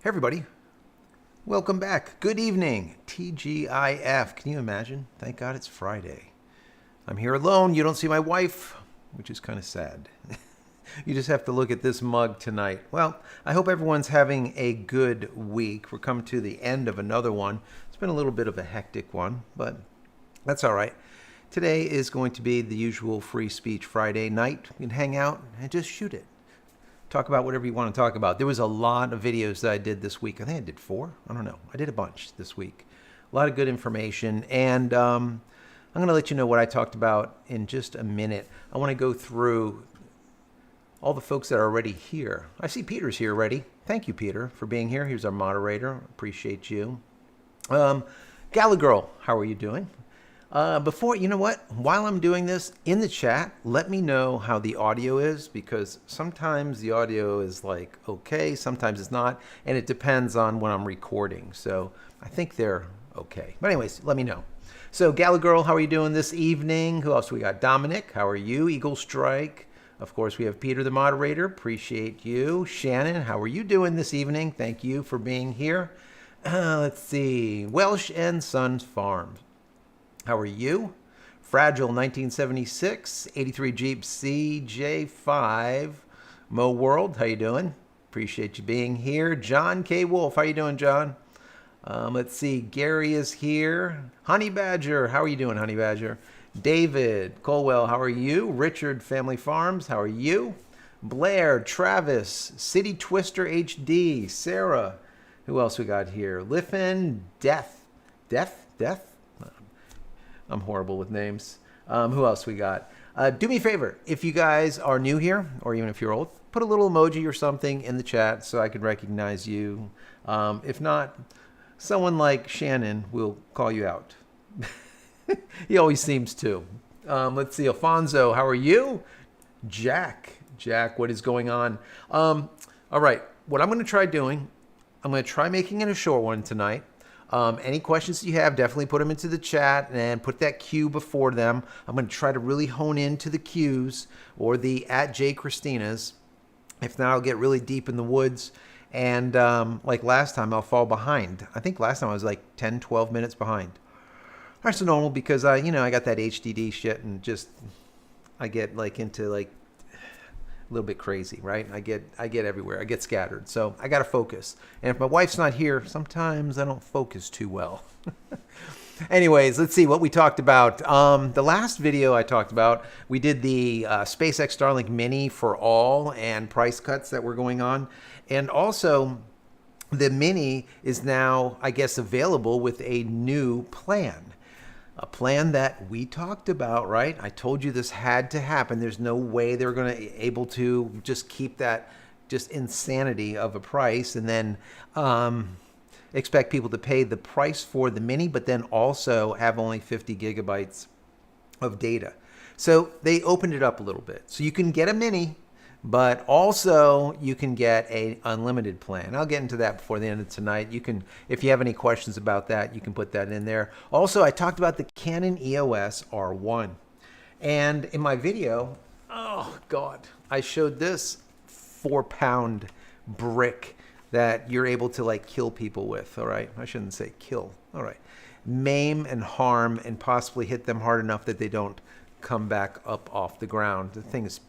Hey everybody, welcome back. Good evening, TGIF. Can you imagine? Thank God it's Friday. I'm here alone. You don't see my wife, which is kind of sad. You just have to look at this mug tonight. Well, I hope everyone's having a good week. We're coming to the end of another one. It's been a little bit of a hectic one, but that's all right. Today is going to be the usual free speech Friday night. You can hang out and just shoot it. Talk about whatever you want to talk about. There was a lot of videos that I did this week. I think I did 4. I don't know. I did a bunch this week. A lot of good information. And I'm going to let you know what I talked about in just a minute. I want to go through all the folks that are already here. I see Peter's here already. Thank you, Peter, for being here. Here's our moderator. Appreciate you. Gala Girl, how are you doing? You know what? While I'm doing this, in the chat, let me know how the audio is, because sometimes the audio is like, okay, sometimes it's not, and it depends on when I'm recording. So I think they're okay. But anyways, let me know. So Gala Girl, how are you doing this evening? Who else we got? Dominic, how are you? Eagle Strike. Of course, we have Peter, the moderator. Appreciate you. Shannon, how are you doing this evening? Thank you for being here. Let's see. Welsh and Sons Farms. How are you? Fragile 1976, 83 Jeep CJ5, Mo World, how you doing? Appreciate you being here. John K. Wolf, how you doing, John? Let's see, Gary is here. Honey Badger, how are you doing, Honey Badger? David Colwell, how are you? Richard Family Farms, how are you? Blair, Travis, City Twister HD, Sarah, who else we got here? Liffin, Death. I'm horrible with names. Who else we got? Do me a favor. If you guys are new here, or even if you're old, put a little emoji or something in the chat so I can recognize you. If not, someone like Shannon will call you out. He always seems to. Let's see. Alfonso, how are you? Jack, what is going on? All right. What I'm going to try doing, I'm going to try making it a short one tonight. Any questions you have, definitely put them into the chat and put that Q before them. I'm going to try to really hone into the Qs or the @JCristinas. If not, I'll get really deep in the woods. And like last time, I'll fall behind. I think last time I was like 10, 12 minutes behind. That's normal because I got that HDD shit and just I get like into like a little bit crazy, right? I get everywhere. I get scattered. So I got to focus. And if my wife's not here, sometimes I don't focus too well. Anyways, let's see what we talked about. The last video I talked about, we did the SpaceX Starlink Mini for all and price cuts that were going on. And also the Mini is now, I guess, available with a new plan. A plan that we talked about, right? I told you this had to happen. There's no way they're going to be able to just keep that just insanity of a price and then expect people to pay the price for the Mini, but then also have only 50 gigabytes of data. So they opened it up a little bit. So you can get a Mini, but also you can get a unlimited plan. I'll get into that before the end of tonight. You can, if you have any questions about that, you can put that in there. Also, I talked about the Canon EOS R1. And in my video, oh God, I showed this 4-pound brick that you're able to like kill people with, all right? I shouldn't say kill, all right. Maim and harm and possibly hit them hard enough that they don't come back up off the ground. The thing is,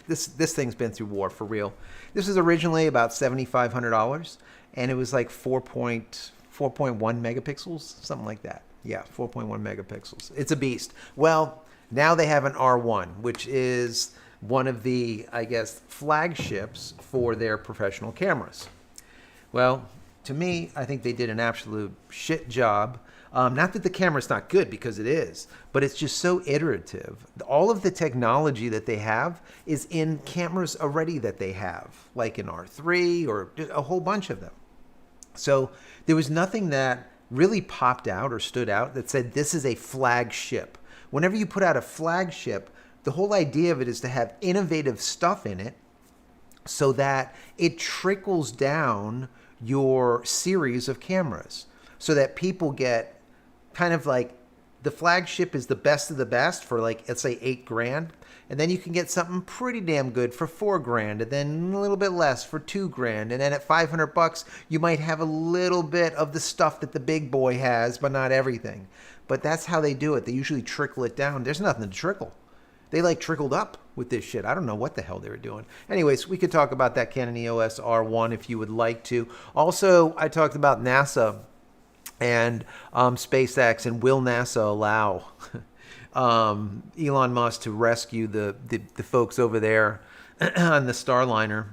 this thing's been through war for real. This was originally about $7,500, and it was like 4.1 megapixels, something like that. Yeah, 4.1 megapixels. It's a beast. Well, now they have an R1, which is one of the, I guess, flagships for their professional cameras. Well, to me, I think they did an absolute shit job. Not that the camera's not good, because it is, but it's just so iterative. All of the technology that they have is in cameras already that they have, like an R3 or just a whole bunch of them. So there was nothing that really popped out or stood out that said this is a flagship. Whenever you put out a flagship, the whole idea of it is to have innovative stuff in it so that it trickles down your series of cameras so that people get kind of like the flagship is the best of the best for like, let's say $8,000. And then you can get something pretty damn good for $4,000, and then a little bit less for $2,000. And then at $500, you might have a little bit of the stuff that the big boy has, but not everything. But that's how they do it. They usually trickle it down. There's nothing to trickle. They like trickled up with this shit. I don't know what the hell they were doing. Anyways, we could talk about that Canon EOS R1 if you would like to. Also, I talked about NASA and SpaceX, and will NASA allow Elon Musk to rescue the folks over there on the Starliner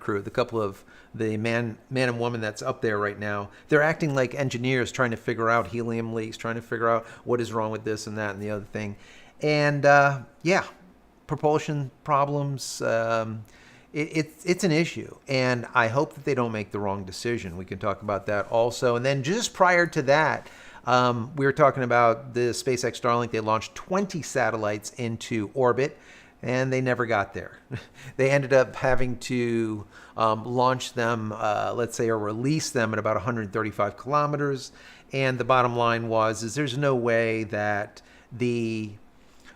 crew, the couple of the man and woman that's up there right now. They're acting like engineers trying to figure out helium leaks, trying to figure out what is wrong with this and that and the other thing. And yeah, propulsion problems. It's an issue, and I hope that they don't make the wrong decision. We can talk about that also. And then just prior to that, we were talking about the SpaceX Starlink. They launched 20 satellites into orbit, and they never got there. They ended up having to launch them, let's say, or release them at about 135 kilometers. And the bottom line is there's no way that the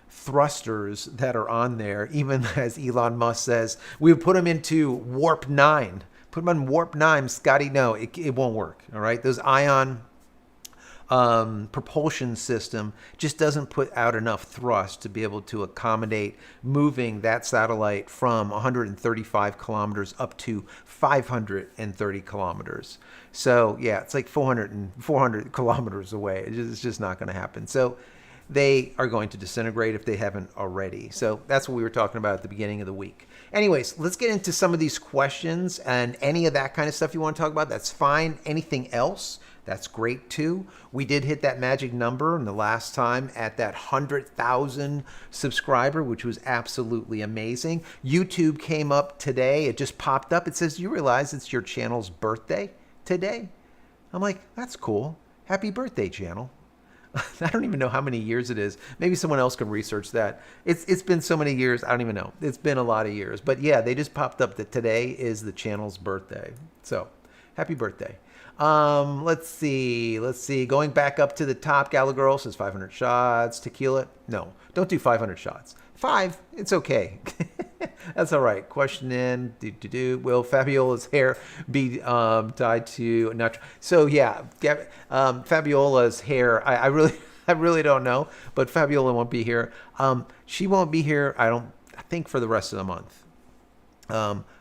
thrusters that are on there, even as Elon Musk says, we would put them into warp 9. Put them on warp 9, Scotty. No, it won't work. All right, those ion propulsion system just doesn't put out enough thrust to be able to accommodate moving that satellite from 135 kilometers up to 530 kilometers. So yeah, it's like 400 kilometers away. It's just not going to happen. So they are going to disintegrate if they haven't already. So that's what we were talking about at the beginning of the week. Anyways, let's get into some of these questions, and any of that kind of stuff you want to talk about, that's fine. Anything else, that's great too. We did hit that magic number in the last time at that 100,000 subscriber, which was absolutely amazing. YouTube came up today. It just popped up. It says, you realize it's your channel's birthday today? I'm like, that's cool. Happy birthday, channel. I don't even know how many years it is. Maybe someone else can research that. It's been so many years. I don't even know. It's been a lot of years. But yeah, they just popped up that today is the channel's birthday. So happy birthday. Let's see. Going back up to the top, Gala Girl says 500 shots. Tequila. No, don't do 500 shots. 5, it's okay. That's all right. Question in. Will Fabiola's hair be tied to natural? So yeah, Fabiola's hair. I really don't know. But Fabiola won't be here. She won't be here. I think for the rest of the month.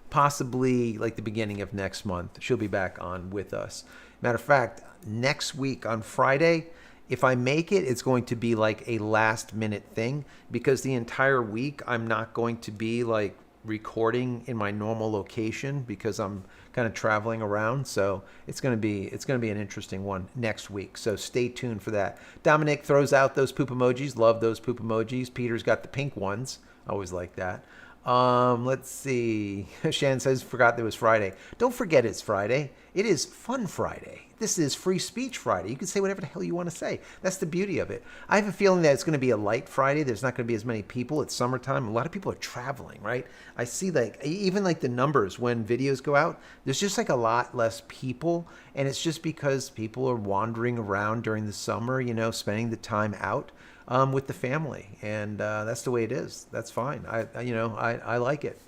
Possibly like the beginning of next month, she'll be back on with us. Matter of fact, next week on Friday, if I make it, it's going to be like a last minute thing, because the entire week I'm not going to be like recording in my normal location because I'm kind of traveling around. So it's going to be an interesting one next week. So stay tuned for that. Dominic throws out those poop emojis. Love those poop emojis. Peter's got the pink ones. Always like that. Let's see. Shannon says, forgot that it was Friday. Don't forget it's Friday. It is Fun Friday. This is Free Speech Friday. You can say whatever the hell you want to say. That's the beauty of it. I have a feeling that it's going to be a light Friday. There's not going to be as many people. It's summertime. A lot of people are traveling, right? I see like even like the numbers when videos go out, there's just like a lot less people. And it's just because people are wandering around during the summer, spending the time out with the family. And that's the way it is. That's fine. I like it.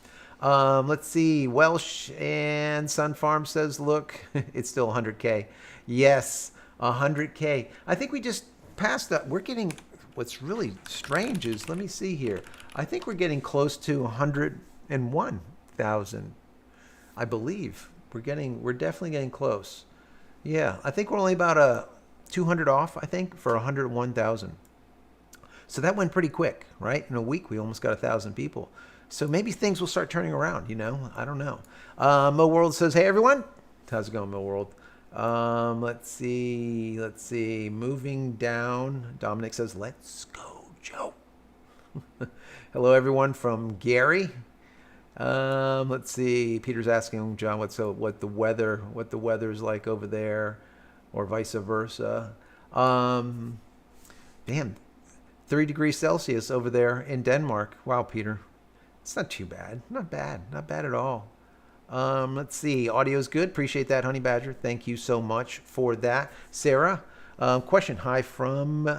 Let's see. Welsh and Sun Farm says, look, it's still 100K. Yes, 100K. I think we just passed that. We're getting, what's really strange is, let me see here. I think we're getting close to 101,000. I believe we're definitely getting close. Yeah. I think we're only about 200 off, I think, for 101,000. So that went pretty quick, right? In a week, we almost got 1,000 people. So maybe things will start turning around, I don't know. Mo World says, hey, everyone. How's it going, Mo World? Let's see. Moving down. Dominic says, let's go, Joe. Hello, everyone from Gary. Let's see. Peter's asking John what the weather is like over there, or vice versa. Damn, 30 degrees Celsius over there in Denmark. Wow, Peter. It's not too bad. Not bad at all. Let's see. Audio's good. Appreciate that, Honey Badger. Thank you so much for that. Sarah, Question, hi from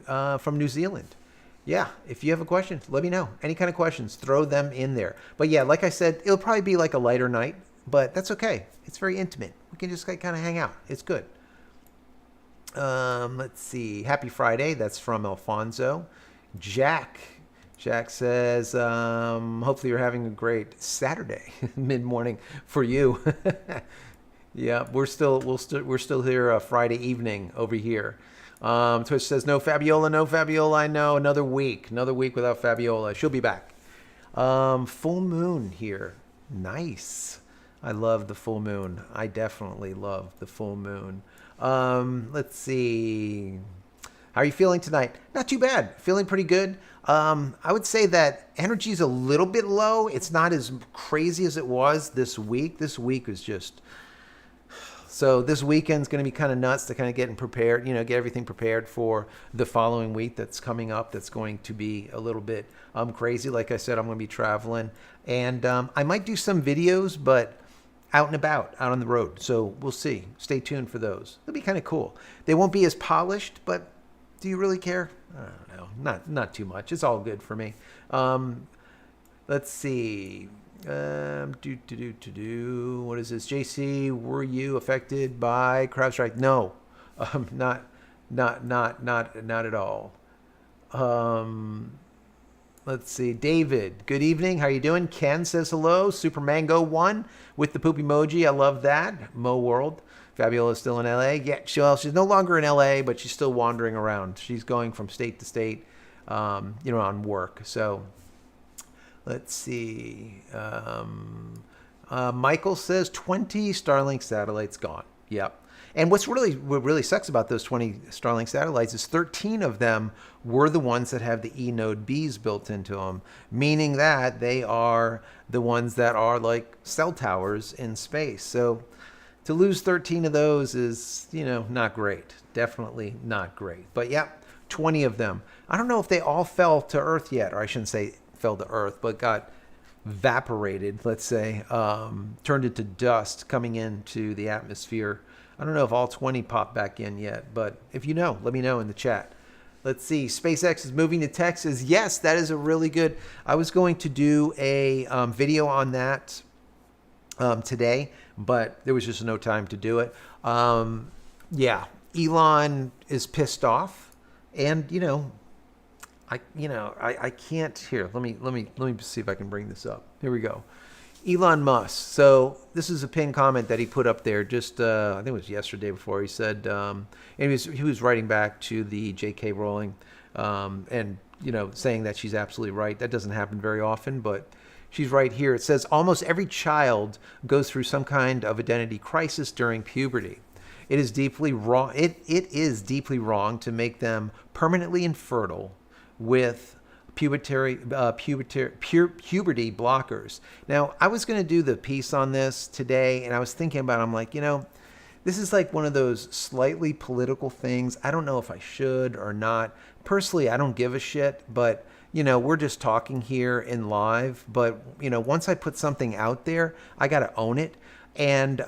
New Zealand. Yeah, if you have a question, let me know. Any kind of questions, throw them in there. But yeah, like I said, it'll probably be like a lighter night, but that's okay. It's very intimate. We can just like kind of hang out. It's good. Let's see. Happy Friday. That's from Alfonso. Jack. Jack says, hopefully you're having a great Saturday, mid-morning for you. Yeah, we're still here Friday evening over here. Twitch says, no Fabiola, no Fabiola. I know, another week without Fabiola. She'll be back. Full moon here. Nice. I love the full moon. I definitely love the full moon. Let's see. How are you feeling tonight? Not too bad. Feeling pretty good. I would say that energy is a little bit low. It's not as crazy as it was this week. This week was just... So this weekend's going to be kind of nuts to kind of get prepared, get everything prepared for the following week that's coming up. That's going to be a little bit crazy. Like I said, I'm going to be traveling, and I might do some videos, but out and about, out on the road. So we'll see. Stay tuned for those. It'll be kind of cool. They won't be as polished, but do you really care? I don't know. Not too much. It's all good for me. Let's see. What is this? JC, were you affected by CrowdStrike? No, not at all. Let's see. David, good evening. How you doing? Ken says hello. Super Mango 1 with the poop emoji. I love that. Mo World. Fabiola is still in LA. Yeah, she's no longer in LA, but she's still wandering around. She's going from state to state, on work. So let's see. Michael says 20 Starlink satellites gone. Yep. And what really sucks about those 20 Starlink satellites is 13 of them were the ones that have the eNode Bs built into them, meaning that they are the ones that are like cell towers in space. So to lose 13 of those is, not great. Definitely not great. But yeah, 20 of them. I don't know if they all fell to Earth yet, or I shouldn't say fell to Earth, but got evaporated, let's say, turned into dust coming into the atmosphere. I don't know if all 20 popped back in yet, but if you know, let me know in the chat. Let's see. SpaceX is moving to Texas. Yes, that is a really good. I was going to do a video on that today, but there was just no time to do it. Yeah, Elon is pissed off, and I can't. Here, let me see if I can bring this up. Here we go. Elon Musk. So this is a pinned comment that he put up there just, I think it was yesterday before. He said, and he was writing back to the J.K. Rowling, and saying that she's absolutely right. That doesn't happen very often, but she's right here. It says almost every child goes through some kind of identity crisis during puberty. It is deeply wrong. It is deeply wrong to make them permanently infertile with puberty blockers. Now, I was going to do the piece on this today, and I was thinking about it. I'm like, this is like one of those slightly political things. I don't know if I should or not. Personally, I don't give a shit, but we're just talking here in live. But once I put something out there, I got to own it. And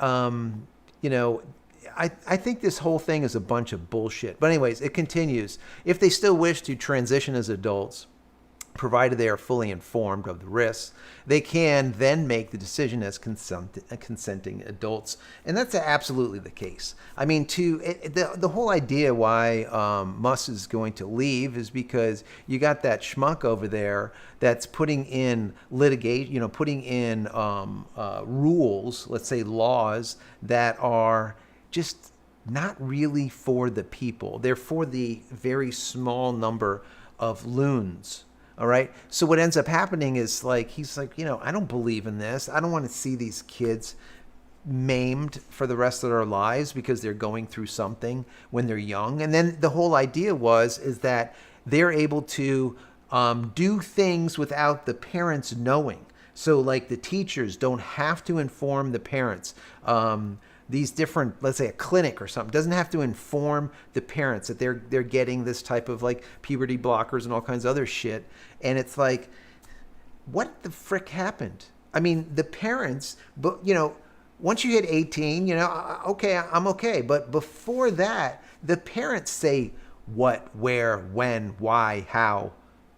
I think this whole thing is a bunch of bullshit. But anyways, it continues. If they still wish to transition as adults, provided they are fully informed of the risks, they can then make the decision as consenting adults. And that's absolutely the case. I mean, the whole idea why Musk is going to leave is because you got that schmuck over there that's putting in litigation, putting in rules, let's say laws, that are just not really for the people. They're for the very small number of loons. All right. So what ends up happening is he's like, I don't believe in this. I don't want to see these kids maimed for the rest of their lives because they're going through something when they're young. And then the whole idea is that they're able to do things without the parents knowing. So like the teachers don't have to inform the parents. These different, let's say a clinic or something, doesn't have to inform the parents that they're getting this type of like puberty blockers and all kinds of other shit. And it's like, what the frick happened? I mean, the parents, but Once you hit 18, okay, I'm okay. But before that, the parents say what, where, when, why, how,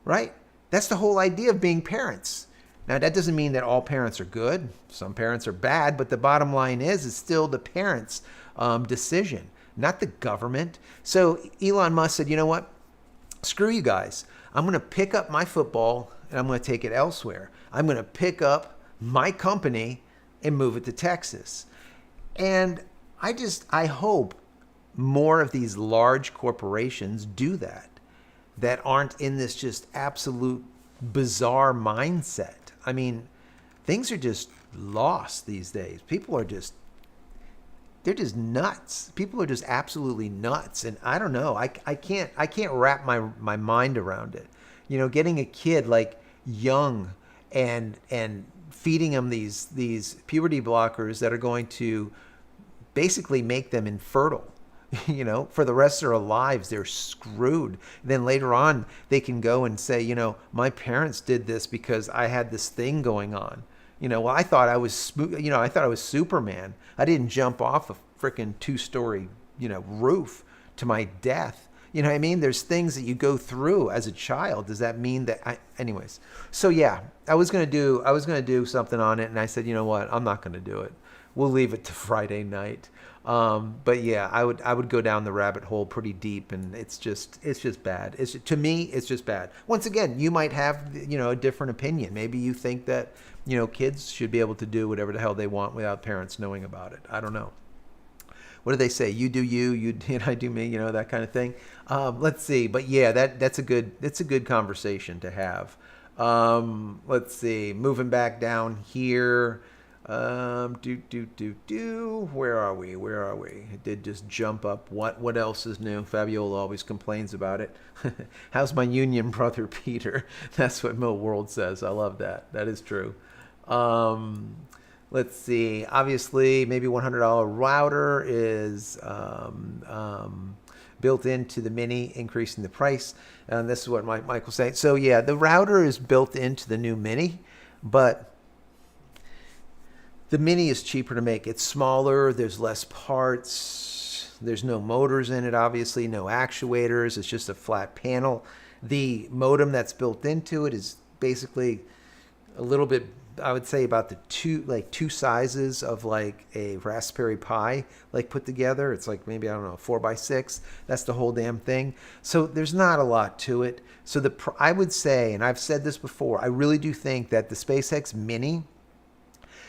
right? That's the whole idea of being parents. Now, that doesn't mean that all parents are good. Some parents are bad, but the bottom line is it's still the parents' decision, not the government. So Elon Musk said, you know what? Screw you guys. I'm going to pick up my football and I'm going to take it elsewhere. I'm going to pick up my company and move it to Texas. And I hope more of these large corporations do that aren't in this just absolute bizarre mindset. I mean, things are just lost these days. They're just nuts. People are just absolutely nuts. And I don't know. I can't wrap my mind around it. Getting a kid like young and feeding them these puberty blockers that are going to basically make them infertile. For the rest of their lives, they're screwed. Then later on, they can go and say, my parents did this because I had this thing going on. Well, I thought I was, I thought I was Superman. I didn't jump off a freaking 2-story, roof to my death. You know what I mean? There's things that you go through as a child. Does that mean that anyways? So yeah, I was going to do something on it. And I said, you know what? I'm not going to do it. We'll leave it to Friday night. But yeah, I would go down the rabbit hole pretty deep, and it's just bad. To me, it's just bad. Once again, you might have, a different opinion. Maybe you think that, kids should be able to do whatever the hell they want without parents knowing about it. I don't know. What do they say? You do you, I do me, that kind of thing. Let's see. But yeah, that's a good conversation to have. Let's see. Moving back down here. Where are we? It did just jump up. What else is new? Fabiola always complains about it. How's my union brother Peter? That's what Mill World says. I love that. That is true. Let's see. Obviously, maybe $100 router is built into the Mini, increasing the price. And this is what Mike was saying. So yeah, the router is built into the new Mini, but the Mini is cheaper to make. It's smaller. There's less parts. There's no motors in it, obviously. No actuators. It's just a flat panel. The modem that's built into it is basically a little bit, I would say, about the two sizes of like a Raspberry Pi, like put together. It's like maybe, I don't know, 4x6. That's the whole damn thing. So there's not a lot to it. So I would say, and I've said this before, I really do think that the SpaceX Mini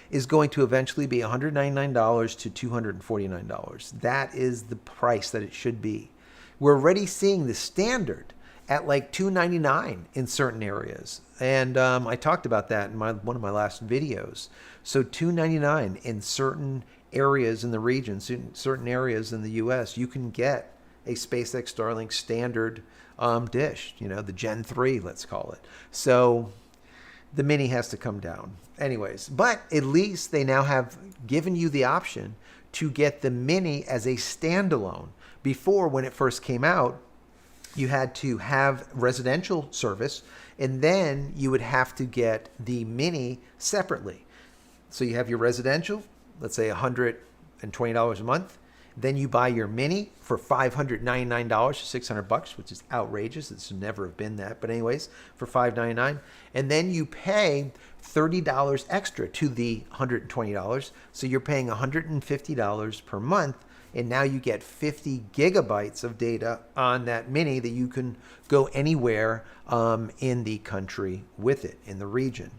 is going to eventually be $199 to $249. That is the price that it should be. We're already seeing the standard at like $299 in certain areas. And I talked about that in one of my last videos. So $299 in certain areas in the region, certain areas in the US, you can get a SpaceX Starlink standard dish, the Gen 3, let's call it. So the Mini has to come down. Anyways, but at least they now have given you the option to get the Mini as a standalone. Before, when it first came out, you had to have residential service, and then you would have to get the Mini separately. So you have your residential, let's say $120 a month. Then you buy your Mini for $599 to $600, which is outrageous. It's never have been that. But anyways, for $599. And then you pay $30 extra to the $120. So you're paying $150 per month. And now you get 50 gigabytes of data on that Mini that you can go anywhere in the country with it, in the region.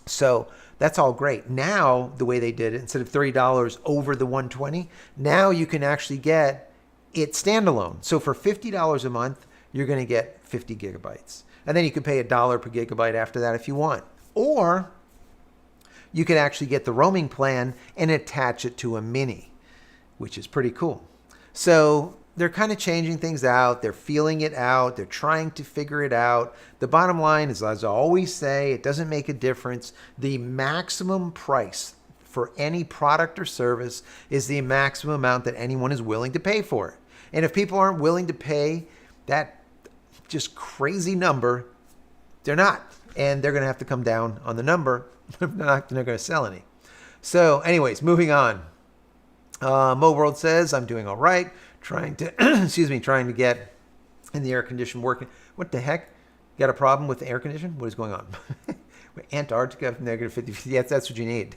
So that's all great. Now, the way they did it, instead of $30 over the $120, now you can actually get it standalone. So for $50 a month, you're going to get 50 gigabytes. And then you can pay $1 per gigabyte after that if you want. Or you can actually get the roaming plan and attach it to a Mini, which is pretty cool. So they're kind of changing things out. They're feeling it out. They're trying to figure it out. The bottom line is, as I always say, it doesn't make a difference. The maximum price for any product or service is the maximum amount that anyone is willing to pay for it. And if people aren't willing to pay that just crazy number, they're not. And they're going to have to come down on the number. They're not going to sell any. So anyways, moving on. Mo World says, I'm doing all right. Trying to, excuse me, trying to get in the air condition working. What the heck? Got a problem with the air condition? What is going on? Antarctica, -50. Yes, that's what you need.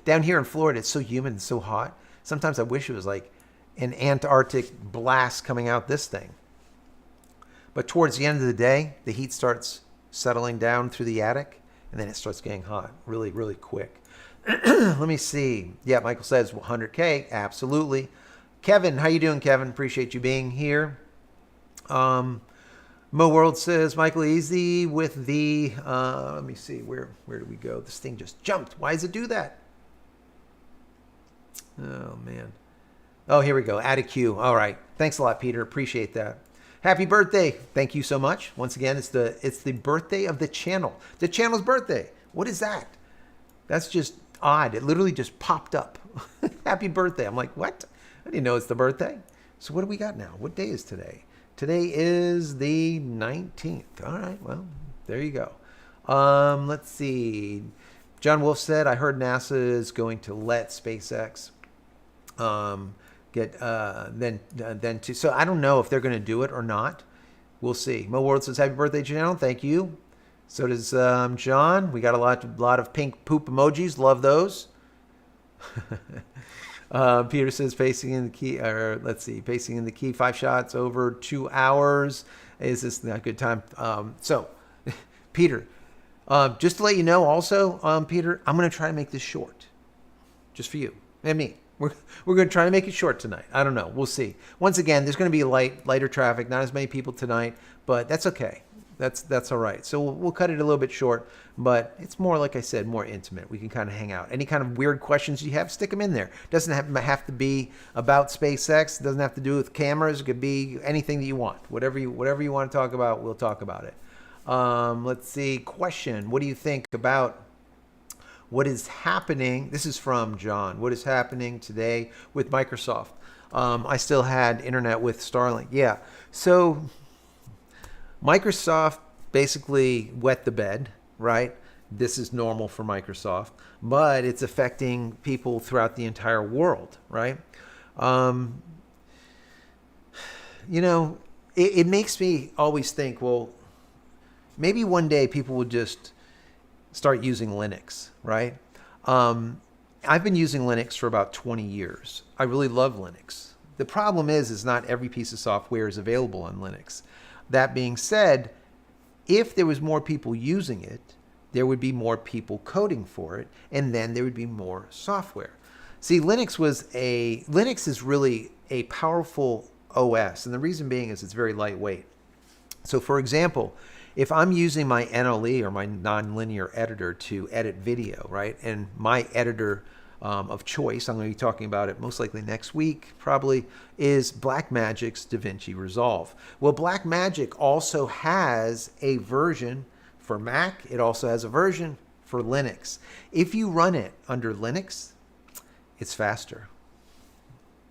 Down here in Florida, it's so humid and so hot. Sometimes I wish it was like an Antarctic blast coming out this thing. But towards the end of the day, the heat starts settling down through the attic, and then it starts getting hot really, really quick. Let me see. Yeah, Michael says 100K. Absolutely. Kevin, how you doing, Kevin? Appreciate you being here. Mo World says, Michael, easy with the, let me see, where do we go? This thing just jumped. Why does it do that? Oh, man. Oh, here we go. Add a queue. All right. Thanks a lot, Peter. Appreciate that. Happy birthday. Thank you so much. Once again, it's the birthday of the channel. The channel's birthday. What is that? That's just odd. It literally just popped up. Happy birthday. I'm like, what? I didn't know it's the birthday. So what do we got now? What day is today? Today is the 19th. All right. Well, there you go. Let's see. John Wolf said, I heard NASA is going to let SpaceX get then to. So I don't know if they're going to do it or not. We'll see. Mo World says, happy birthday, channel. Thank you. So does John. We got a lot of pink poop emojis. Love those. Peter says pacing in the key, or let's see, pacing in the key, 5 shots over 2 hours. Is this a good time? So, Peter, just to let you know also, Peter, I'm going to try to make this short. Just for you and me. We're going to try to make it short tonight. I don't know. We'll see. Once again, there's going to be lighter traffic, not as many people tonight, but that's okay. That's all right. So we'll cut it a little bit short, but it's more, like I said, more intimate. We can kind of hang out. Any kind of weird questions you have, stick them in there. Doesn't have to be about SpaceX. It doesn't have to do with cameras. It could be anything that you want. Whatever you want to talk about, we'll talk about it. Let's see. Question. What do you think about what is happening? This is from John. What is happening today with Microsoft? I still had internet with Starlink. Yeah. So Microsoft basically wet the bed, right? This is normal for Microsoft, but it's affecting people throughout the entire world, right? It makes me always think, well, maybe one day people will just start using Linux, right? I've been using Linux for about 20 years. I really love Linux. The problem is not every piece of software is available on Linux. That being said, if there was more people using it, there would be more people coding for it, and then there would be more software. See, Linux is really a powerful OS, and the reason being is it's very lightweight. So for example, if I'm using my NLE or my nonlinear editor to edit video, right, and my editor of choice, I'm going to be talking about it most likely next week, probably, is Blackmagic's DaVinci Resolve. Well, Blackmagic also has a version for Mac. It also has a version for Linux. If you run it under Linux, it's faster.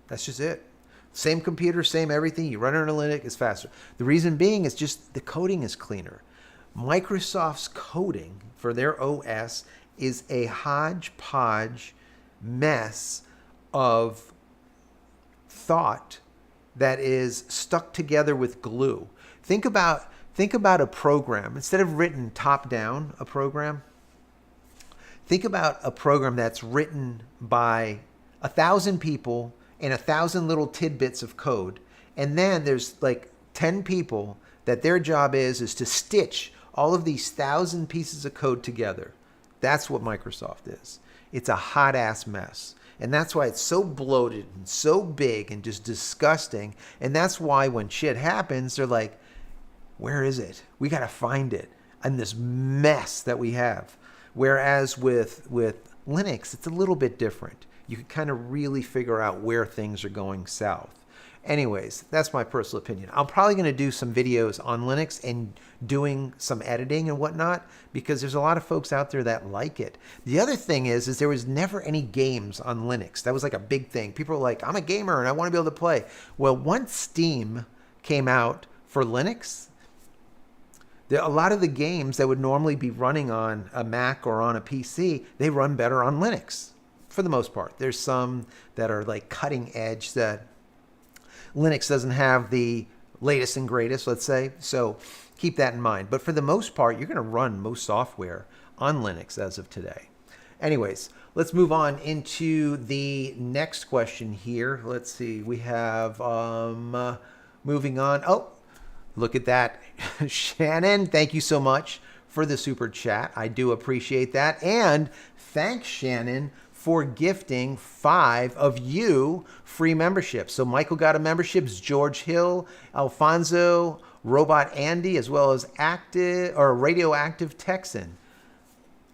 That's just it. Same computer, same everything. You run it under Linux, it's faster. The reason being is just the coding is cleaner. Microsoft's coding for their OS is a hodgepodge mess of thought that is stuck together with glue. Think about a program. Instead of written top down, a program, think about a program that's written by 1,000 people in 1,000 little tidbits of code, and then there's like 10 people that their job is to stitch all of these 1,000 pieces of code together. That's what Microsoft is. It's a hot ass mess. And that's why it's so bloated and so big and just disgusting. And that's why when shit happens, they're like, where is it? We got to find it. And this mess that we have. Whereas with Linux, it's a little bit different. You can kind of really figure out where things are going south. Anyways, that's my personal opinion. I'm probably going to do some videos on Linux and doing some editing and whatnot, because there's a lot of folks out there that like it. The other thing is there was never any games on Linux. That was like a big thing. People were like, I'm a gamer and I want to be able to play. Well, once Steam came out for Linux, A lot of the games that would normally be running on a Mac or on a PC, they run better on Linux for the most part. There's some that are like cutting edge that Linux doesn't have the latest and greatest, let's say. So keep that in mind. But for the most part, you're going to run most software on Linux as of today. Anyways, let's move on into the next question here. Let's see. We have moving on. Oh, look at that. Shannon, thank you so much for the super chat. I do appreciate that. And thanks, Shannon, for gifting 5 of you free memberships. So Michael got a membership, George Hill, Alfonso, Robot Andy, as well as Radioactive Texan.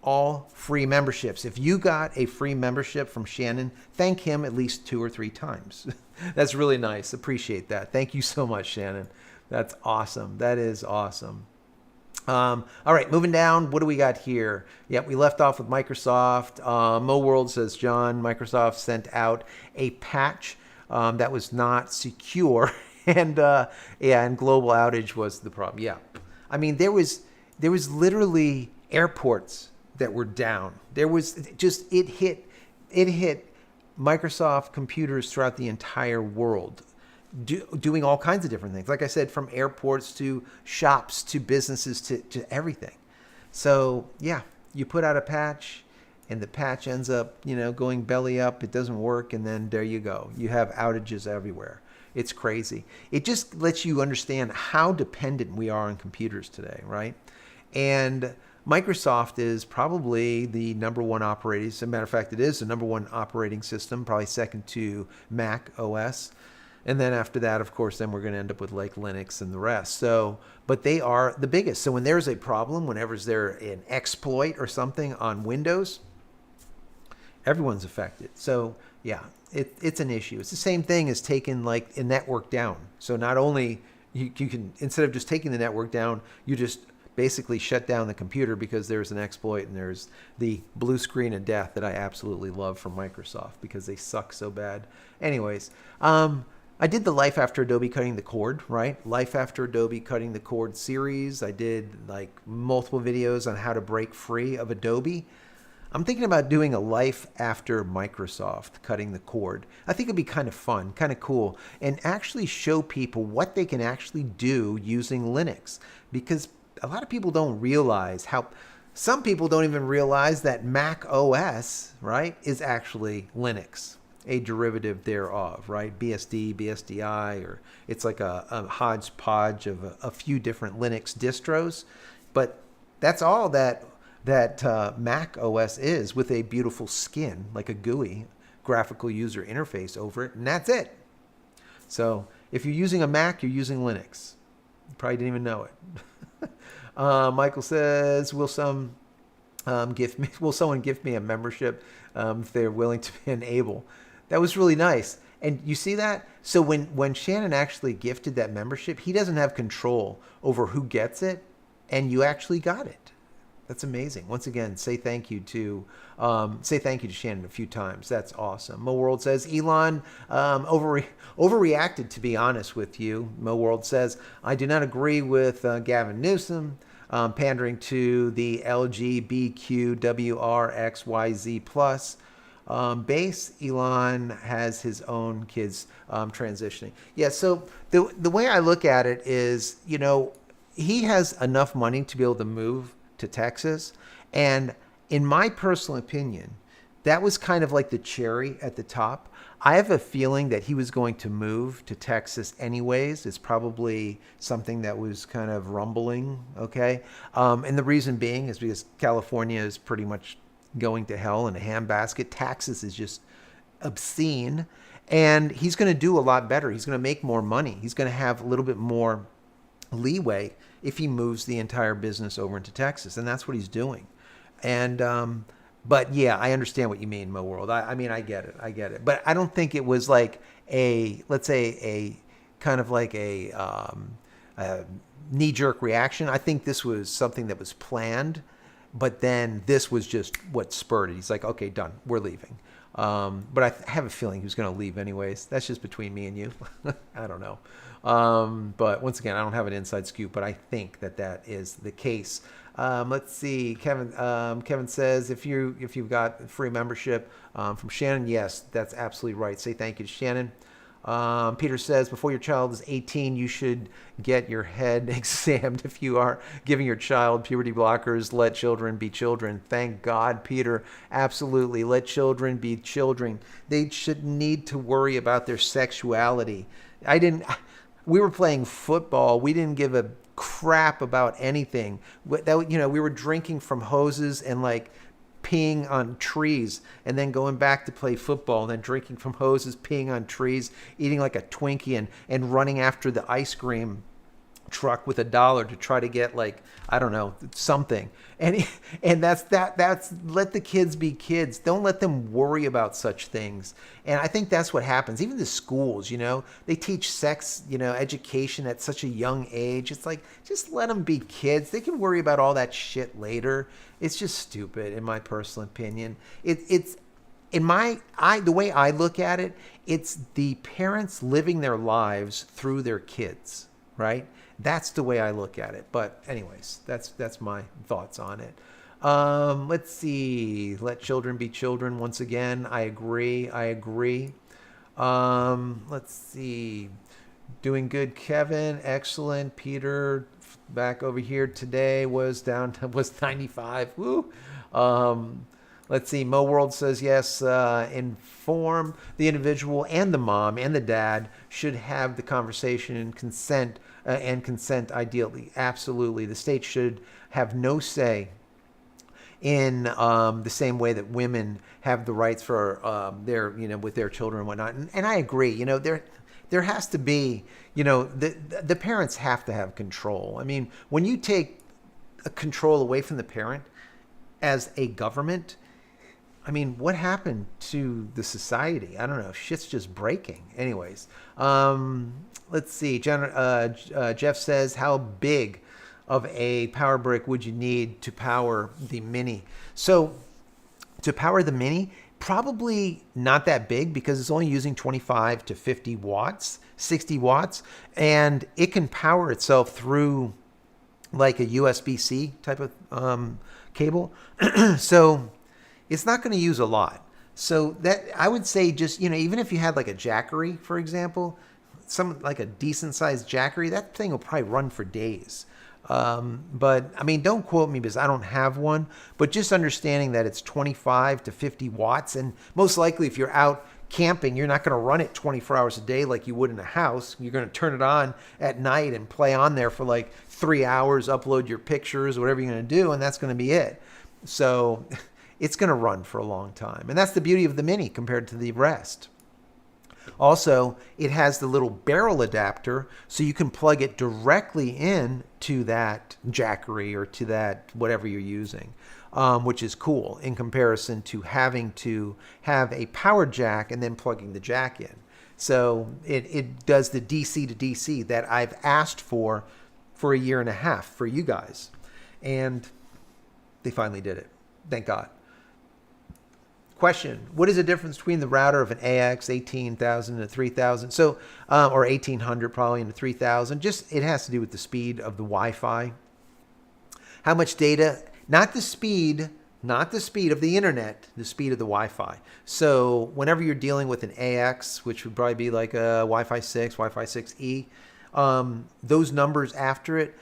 All free memberships. If you got a free membership from Shannon, thank him at least 2 or 3 times. That's really nice. Appreciate that. Thank you so much, Shannon. That's awesome. That is awesome. All right, moving down. What do we got here? Yep, we left off with Microsoft. Mo World says, John, Microsoft sent out a patch that was not secure, and global outage was the problem. Yeah, I mean there was literally airports that were down. There was just it hit Microsoft computers throughout the entire world. Doing all kinds of different things. Like I said, from airports to shops to businesses to everything. So yeah, you put out a patch and the patch ends up, going belly up. It doesn't work. And then there you go. You have outages everywhere. It's crazy. It just lets you understand how dependent we are on computers today, right? And Microsoft is probably the number one operating. As a matter of fact, it is the number one operating system, probably second to Mac OS. And then after that, of course, then we're going to end up with like Linux and the rest. So, but they are the biggest. So when there's a problem, whenever there's an exploit or something on Windows, everyone's affected. So yeah, it's an issue. It's the same thing as taking like a network down. So not only you can, instead of just taking the network down, you just basically shut down the computer because there's an exploit, and there's the blue screen of death that I absolutely love from Microsoft because they suck so bad. Anyways, I did the Life After Adobe Cutting the Cord, right? Life After Adobe Cutting the Cord series. I did like multiple videos on how to break free of Adobe. I'm thinking about doing a Life After Microsoft Cutting the Cord. I think it'd be kind of fun, kind of cool, and actually show people what they can actually do using Linux. Because a lot of people don't realize some people don't even realize that Mac OS, right, is actually Linux, a derivative thereof, right? BSD, BSDI, or it's like a hodgepodge of a few different Linux distros. But that's all that Mac OS is, with a beautiful skin, like a GUI, graphical user interface over it, and that's it. So if you're using a Mac, you're using Linux. You probably didn't even know it. Michael says, will someone gift me a membership if they're willing to enable? That was really nice. And you see that? So when Shannon actually gifted that membership, he doesn't have control over who gets it, and you actually got it. That's amazing. Once again, say thank you to Shannon a few times. That's awesome. Mo World says, Elon overreacted, to be honest with you. Mo World says, I do not agree with Gavin Newsom pandering to the LGBTQWRXYZ plus base. Elon has his own kids transitioning. Yeah, so the way I look at it is, he has enough money to be able to move to Texas. And in my personal opinion, that was kind of like the cherry at the top. I have a feeling that he was going to move to Texas anyways. It's probably something that was kind of rumbling, okay? And the reason being is because California is pretty much going to hell in a handbasket. Texas is just obscene. And he's going to do a lot better. He's going to make more money. He's going to have a little bit more leeway if he moves the entire business over into Texas. And that's what he's doing. And but yeah, I understand what you mean, Mo World. I mean, I get it. But I don't think it was like let's say a kind of like a knee-jerk reaction. I think this was something that was planned But then this was just what spurred it. He's like, okay, done. We're leaving. But I have a feeling he was going to leave anyways. That's just between me and you. I don't know. But once again, I don't have an inside scoop, but I think that is the case. Let's see. Kevin says, if you've got free membership from Shannon, yes, that's absolutely right. Say thank you to Shannon. Peter says, before your child is 18, you should get your head examined. If you are giving your child puberty blockers, let children be children. Thank God, Peter. Absolutely. Let children be children. They should need to worry about their sexuality. We were playing football. We didn't give a crap about anything. We were drinking from hoses and like peeing on trees, and then going back to play football, and then drinking from hoses, peeing on trees, eating like a Twinkie, and running after the ice cream truck with $1 to try to get, like, I don't know, something. And that's let the kids be kids. Don't let them worry about such things. And I think that's what happens. Even the schools, they teach sex, education at such a young age. It's like, just let them be kids. They can worry about all that shit later. It's just stupid, in my personal opinion. The way I look at it, it's the parents living their lives through their kids, right? That's the way I look at it. But anyways, that's my thoughts on it. Let's see. Let children be children. Once again, I agree. Let's see. Doing good, Kevin. Excellent. Peter, back over here today was 95. Woo. Let's see. Mo World says yes. Inform the individual, and the mom and the dad should have the conversation and consent. Ideally, absolutely. The state should have no say in the same way that women have the rights for their, with their children and whatnot. And I agree. There has to be, the parents have to have control. I mean, when you take control away from the parent as a government, I mean, what happened to the society? I don't know. Shit's just breaking. Anyways, let's see. Jeff says, how big of a power brick would you need to power the Mini? So to power the Mini, probably not that big, because it's only using 25 to 50 watts, 60 watts, and it can power itself through like a USB-C type of cable. So it's not going to use a lot. So that, I would say, just, even if you had like a Jackery, for example, like a decent sized Jackery, that thing will probably run for days. But I mean, don't quote me because I don't have one, but just understanding that it's 25 to 50 watts. And most likely if you're out camping, you're not going to run it 24 hours a day like you would in a house. You're going to turn it on at night and play on there for like 3 hours, upload your pictures, whatever you're going to do, and that's going to be it. So it's going to run for a long time. And that's the beauty of the Mini compared to the rest. Also, it has the little barrel adapter, so you can plug it directly in to that Jackery or to that whatever you're using, which is cool in comparison to having to have a power jack and then plugging the jack in. So it does the DC to DC that I've asked for a year and a half for you guys. And they finally did it. Thank God. Question: what is the difference between the router of an AX 18,000 and a 3,000? So, or 1,800 probably, and a 3,000. Just, it has to do with the speed of the Wi-Fi. How much data? Not the speed of the internet, the speed of the Wi-Fi. So whenever you're dealing with an AX, which would probably be like a Wi-Fi 6, Wi-Fi 6E, those numbers after it,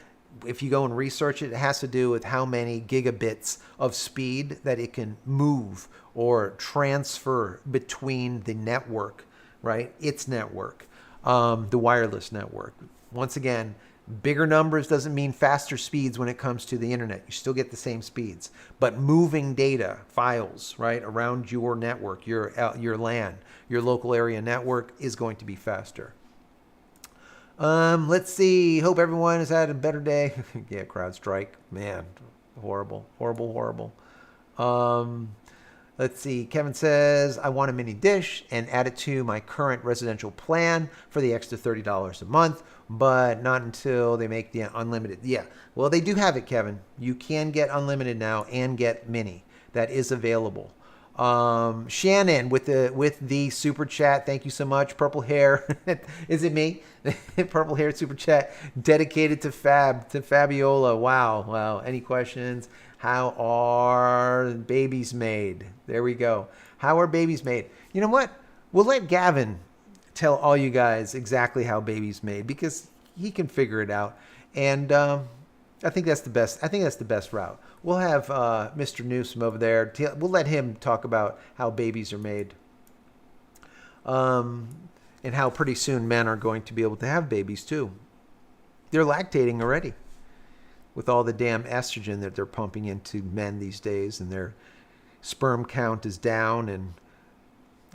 if you go and research it, it has to do with how many gigabits of speed that it can move or transfer between the network, right? Its network, the wireless network. Once again, bigger numbers doesn't mean faster speeds when it comes to the internet. You still get the same speeds, but moving data, files, right, around your network, your LAN, your local area network is going to be faster. Let's see. Hope everyone has had a better day. Yeah, CrowdStrike. Man, horrible. Let's see. Kevin says, I want a mini dish and add it to my current residential plan for the extra $30 a month, but not until they make the unlimited. Yeah. Well, they do have it, Kevin. You can get unlimited now and get mini. That is available. Shannon with the super chat. Thank you so much. Purple hair. Is it me? Purple hair super chat dedicated to Fabiola. Wow. Any questions? How are babies made? There we go. How are babies made? You know what? We'll let Gavin tell all you guys exactly how babies made because he can figure it out. And I think that's the best. I think that's the best route. We'll have Mr. Newsom over there. We'll let him talk about how babies are made. And how pretty soon men are going to be able to have babies too. They're lactating already with all the damn estrogen that they're pumping into men these days, and their sperm count is down, and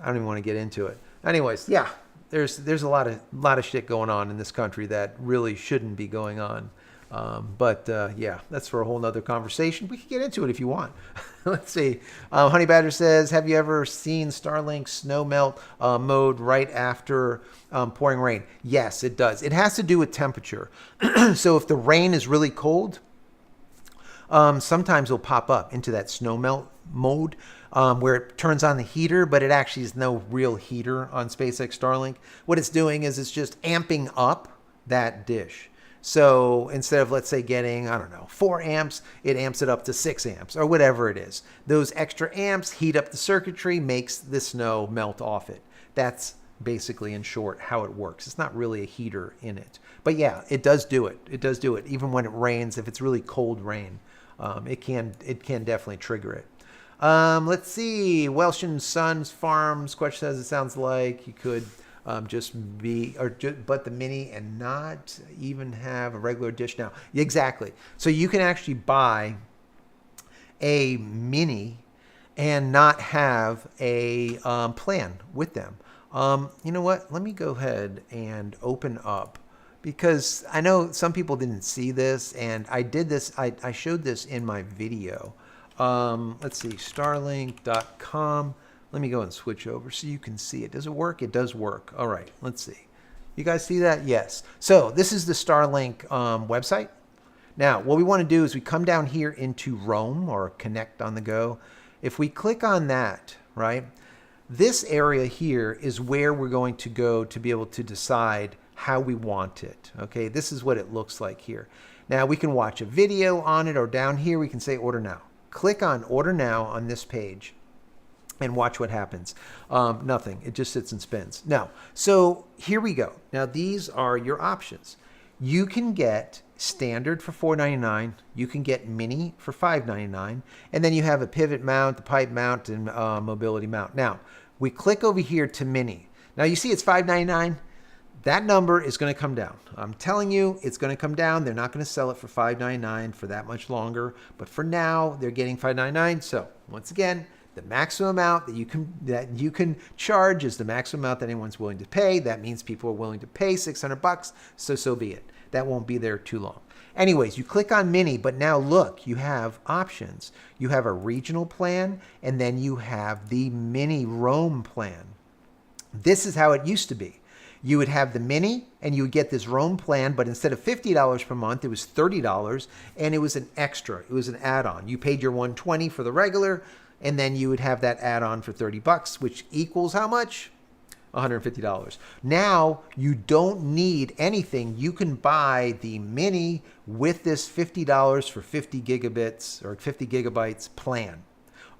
I don't even want to get into it. Anyways, yeah, there's a lot of shit going on in this country that really shouldn't be going on. But yeah, that's for a whole nother conversation. We can get into it if you want. Let's see. Honey Badger says, have you ever seen Starlink snow melt mode right after pouring rain? Yes, it does. It has to do with temperature. So if the rain is really cold, sometimes it'll pop up into that snow melt mode where it turns on the heater, but it actually is no real heater on SpaceX Starlink. What it's doing is it's just amping up that dish. So instead of, let's say, getting, I don't know, 4 amps, it amps it up to 6 amps or whatever it is. Those extra amps heat up the circuitry, makes the snow melt off it. That's basically, in short, how it works. It's not really a heater in it. But yeah, it does do it. It does do it. Even when it rains, if it's really cold rain, it can definitely trigger it. Let's see. Welsh and Sons Farms question says it sounds like you could but the mini and not even have a regular dish now. Exactly. So you can actually buy a mini and not have a plan with them. You know what? Let me go ahead and open up, because I know some people didn't see this, and I did this. I showed this in my video. Let's see, starlink.com. Let me go and switch over so you can see it. Does it work? It does work. All right, let's see. You guys see that? Yes. So this is the Starlink website. Now, what we want to do is we come down here into Roam or Connect on the Go. If we click on that, right, this area here is where we're going to go to be able to decide how we want it. Okay, this is what it looks like here. Now, we can watch a video on it, or down here we can say Order Now. Click on Order Now on this page and watch what happens. Nothing. It just sits and spins. Now, so here we go. Now, these are your options. You can get standard for $4.99. You can get mini for $5.99. And then you have a pivot mount, the pipe mount, and mobility mount. Now, we click over here to mini. Now, you see it's $5.99. That number is going to come down. I'm telling you, it's going to come down. They're not going to sell it for $5.99 for that much longer. But for now, they're getting $5.99. So, once again, the maximum amount that you can charge is the maximum amount that anyone's willing to pay. That means people are willing to pay $600, so be it. That won't be there too long. Anyways, you click on mini, but now look, you have options. You have a regional plan, and then you have the mini roam plan. This is how it used to be. You would have the mini, and you would get this roam plan, but instead of $50 per month, it was $30, and it was an extra. It was an add-on. You paid your $120 for the regular, and then you would have that add-on for $30, which equals how much? $150. Now, you don't need anything. You can buy the mini with this $50 for 50 gigabits or 50 gigabytes plan.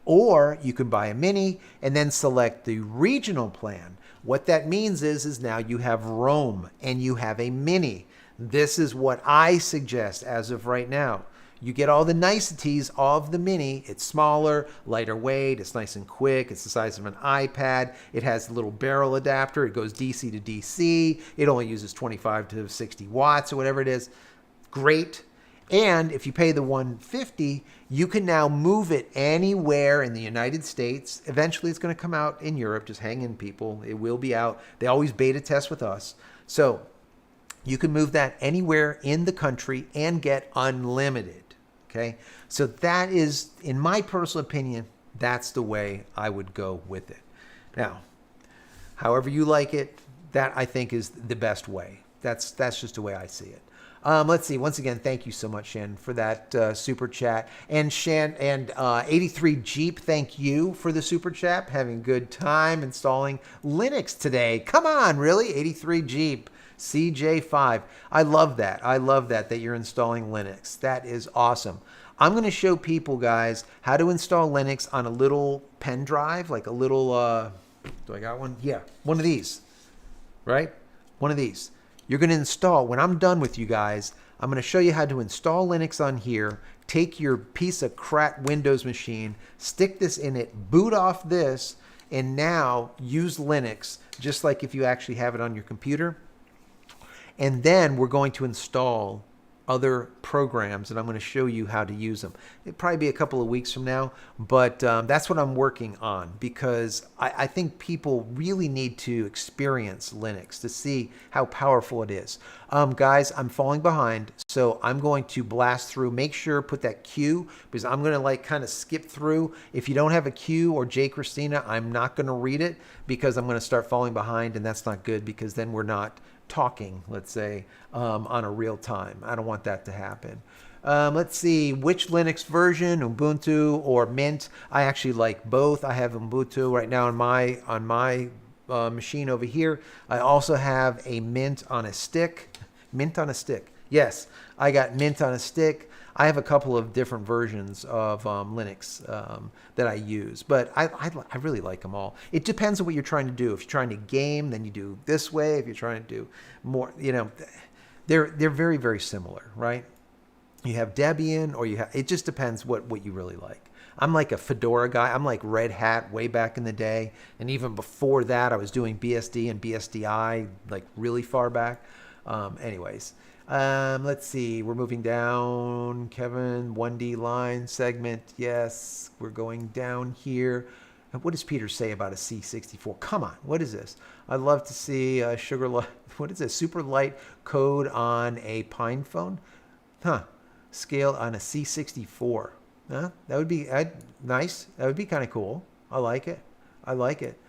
Or you can buy a mini and then select the regional plan. What that means is now you have roam and you have a mini. This is what I suggest as of right now. You get all the niceties of the mini. It's smaller, lighter weight, it's nice and quick, it's the size of an iPad, it has a little barrel adapter, it goes DC to DC, it only uses 25 to 60 watts or whatever it is. Great. And if you pay the $150, you can now move it anywhere in the United States. Eventually it's going to come out in Europe. Just hang in, people. It will be out. They always beta test with us. So you can move that anywhere in the country and get unlimited. Okay, so that is, in my personal opinion, That's the way I would go with it. Now, however you like it, that I think is the best way. That's just the way I see it. Let's see. Once again, thank you so much, Shan, for that super chat. And Shan and 83 Jeep, thank you for the super chat. Having good time installing Linux today. Come on, really? 83 Jeep, CJ5. I love that. I love that you're installing Linux. That is awesome. I'm going to show people, guys, how to install Linux on a little pen drive, like a little, do I got one? Yeah, one of these, right? One of these. You're going to install, when I'm done with you guys, I'm going to show you how to install Linux on here, take your piece of crap Windows machine, stick this in it, boot off this, and now use Linux, just like if you actually have it on your computer. And then we're going to install other programs, and I'm going to show you how to use them. It'll probably be a couple of weeks from now, but that's what I'm working on, because I think people really need to experience Linux to see how powerful it is. Guys, I'm falling behind, so I'm going to blast through. Make sure put that Q, because I'm going to like kind of skip through. If you don't have a Q or JCristina, I'm not going to read it, because I'm going to start falling behind, and that's not good, because then we're not talking, let's say, on a real time. I don't want that to happen. Let's see, which Linux version, Ubuntu or Mint? I actually like both. I have Ubuntu right now on my machine over here. I also have a Mint on a stick. Mint on a stick. Yes, I got Mint on a stick. I have a couple of different versions of Linux that I use, but I really like them all. It depends on what you're trying to do. If you're trying to game, then you do this way. If you're trying to do more, they're very, very similar, right? You have Debian, or it just depends what you really like. I'm like a Fedora guy. I'm like Red Hat way back in the day, and even before that, I was doing BSD and BSDI like really far back. Anyways. Let's see. We're moving down. Kevin, 1D line segment. Yes, we're going down here. What does Peter say about a C64? Come on. What is this? I'd love to see sugar light. What is this? Super light code on a Pine phone? Huh. Scale on a C64. Huh? That would be nice. That would be kind of cool. I like it. I like it.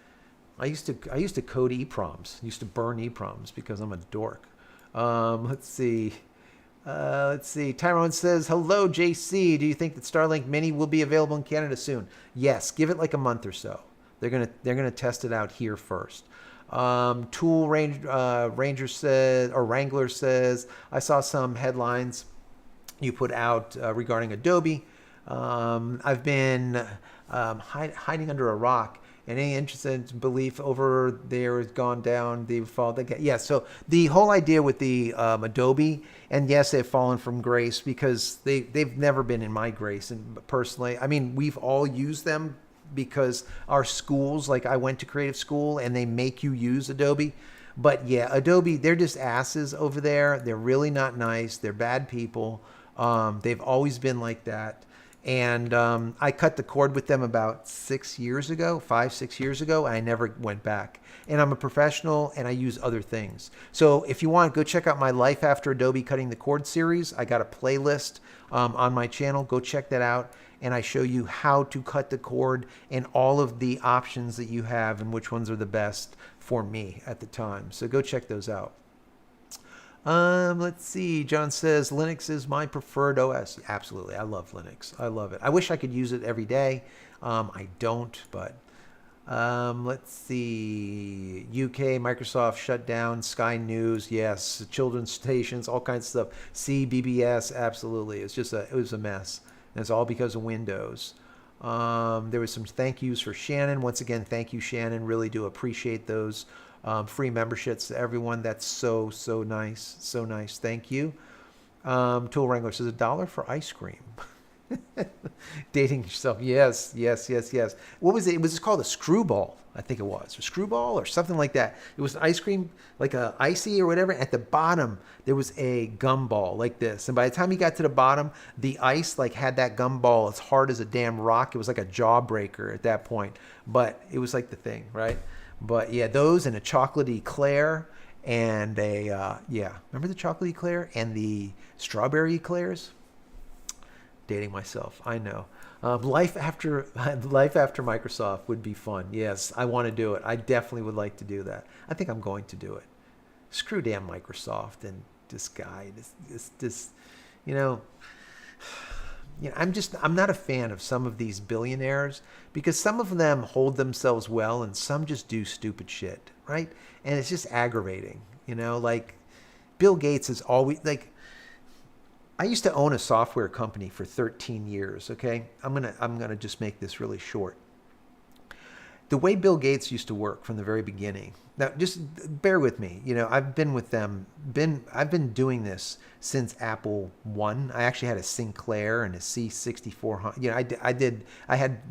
I used to code EPROMs. I used to burn EPROMs because I'm a dork. Let's see. Tyrone says, hello, JC. Do you think that Starlink Mini will be available in Canada soon? Yes. Give it like a month or so. They're gonna test it out here first. Ranger says, or Wrangler says, I saw some headlines you put out regarding Adobe. I've been hiding under a rock. And any interest in belief over there has gone down. They've fallen. Yeah, so the whole idea with the Adobe, and yes, they've fallen from grace because they've never been in my grace. And personally, I mean, we've all used them because our schools, like I went to creative school, and they make you use Adobe. But yeah, Adobe, they're just asses over there. They're really not nice. They're bad people. They've always been like that. And I cut the cord with them about 6 years ago, 5-6 years ago. And I never went back. And I'm a professional, and I use other things. So if you want, go check out my Life After Adobe Cutting the Cord series. I got a playlist on my channel. Go check that out. And I show you how to cut the cord and all of the options that you have and which ones are the best for me at the time. So go check those out. Let's see. John says Linux is my preferred OS. Absolutely. I love Linux. I love it. I wish I could use it every day. I don't, but let's see. UK, Microsoft shut down, Sky News. Yes. Children's stations, all kinds of stuff. CBBS. Absolutely. It was a mess. And it's all because of Windows. There was some thank yous for Shannon. Once again, thank you, Shannon. Really do appreciate those. Free memberships to everyone. That's so nice. So nice. Thank you. Tool Wrangler says $1 for ice cream. Dating yourself. Yes. What was it? It was called a screwball. I think it was a screwball or something like that. It was ice cream, like a icy or whatever. At the bottom, there was a gumball like this. And by the time you got to the bottom, the ice like had that gumball as hard as a damn rock. It was like a jawbreaker at that point. But it was like the thing, right? But yeah, those and a chocolate eclair and remember the chocolate eclair and the strawberry eclairs? dating myself. I know. Life after Microsoft would be fun. Yes, I want to do it. I definitely would like to do that. I think I'm going to do it. Screw damn Microsoft and this guy. This. You know, I'm not a fan of some of these billionaires because some of them hold themselves well and some just do stupid shit, right? And it's just aggravating. You know, like Bill Gates is always like. I used to own a software company for 13 years, okay? I'm gonna just make this really short. The way Bill Gates used to work from the very beginning. Now, just bear with me. You know, I've been with them. I've been doing this since Apple 1. I actually had a Sinclair and a C6400. You know, I had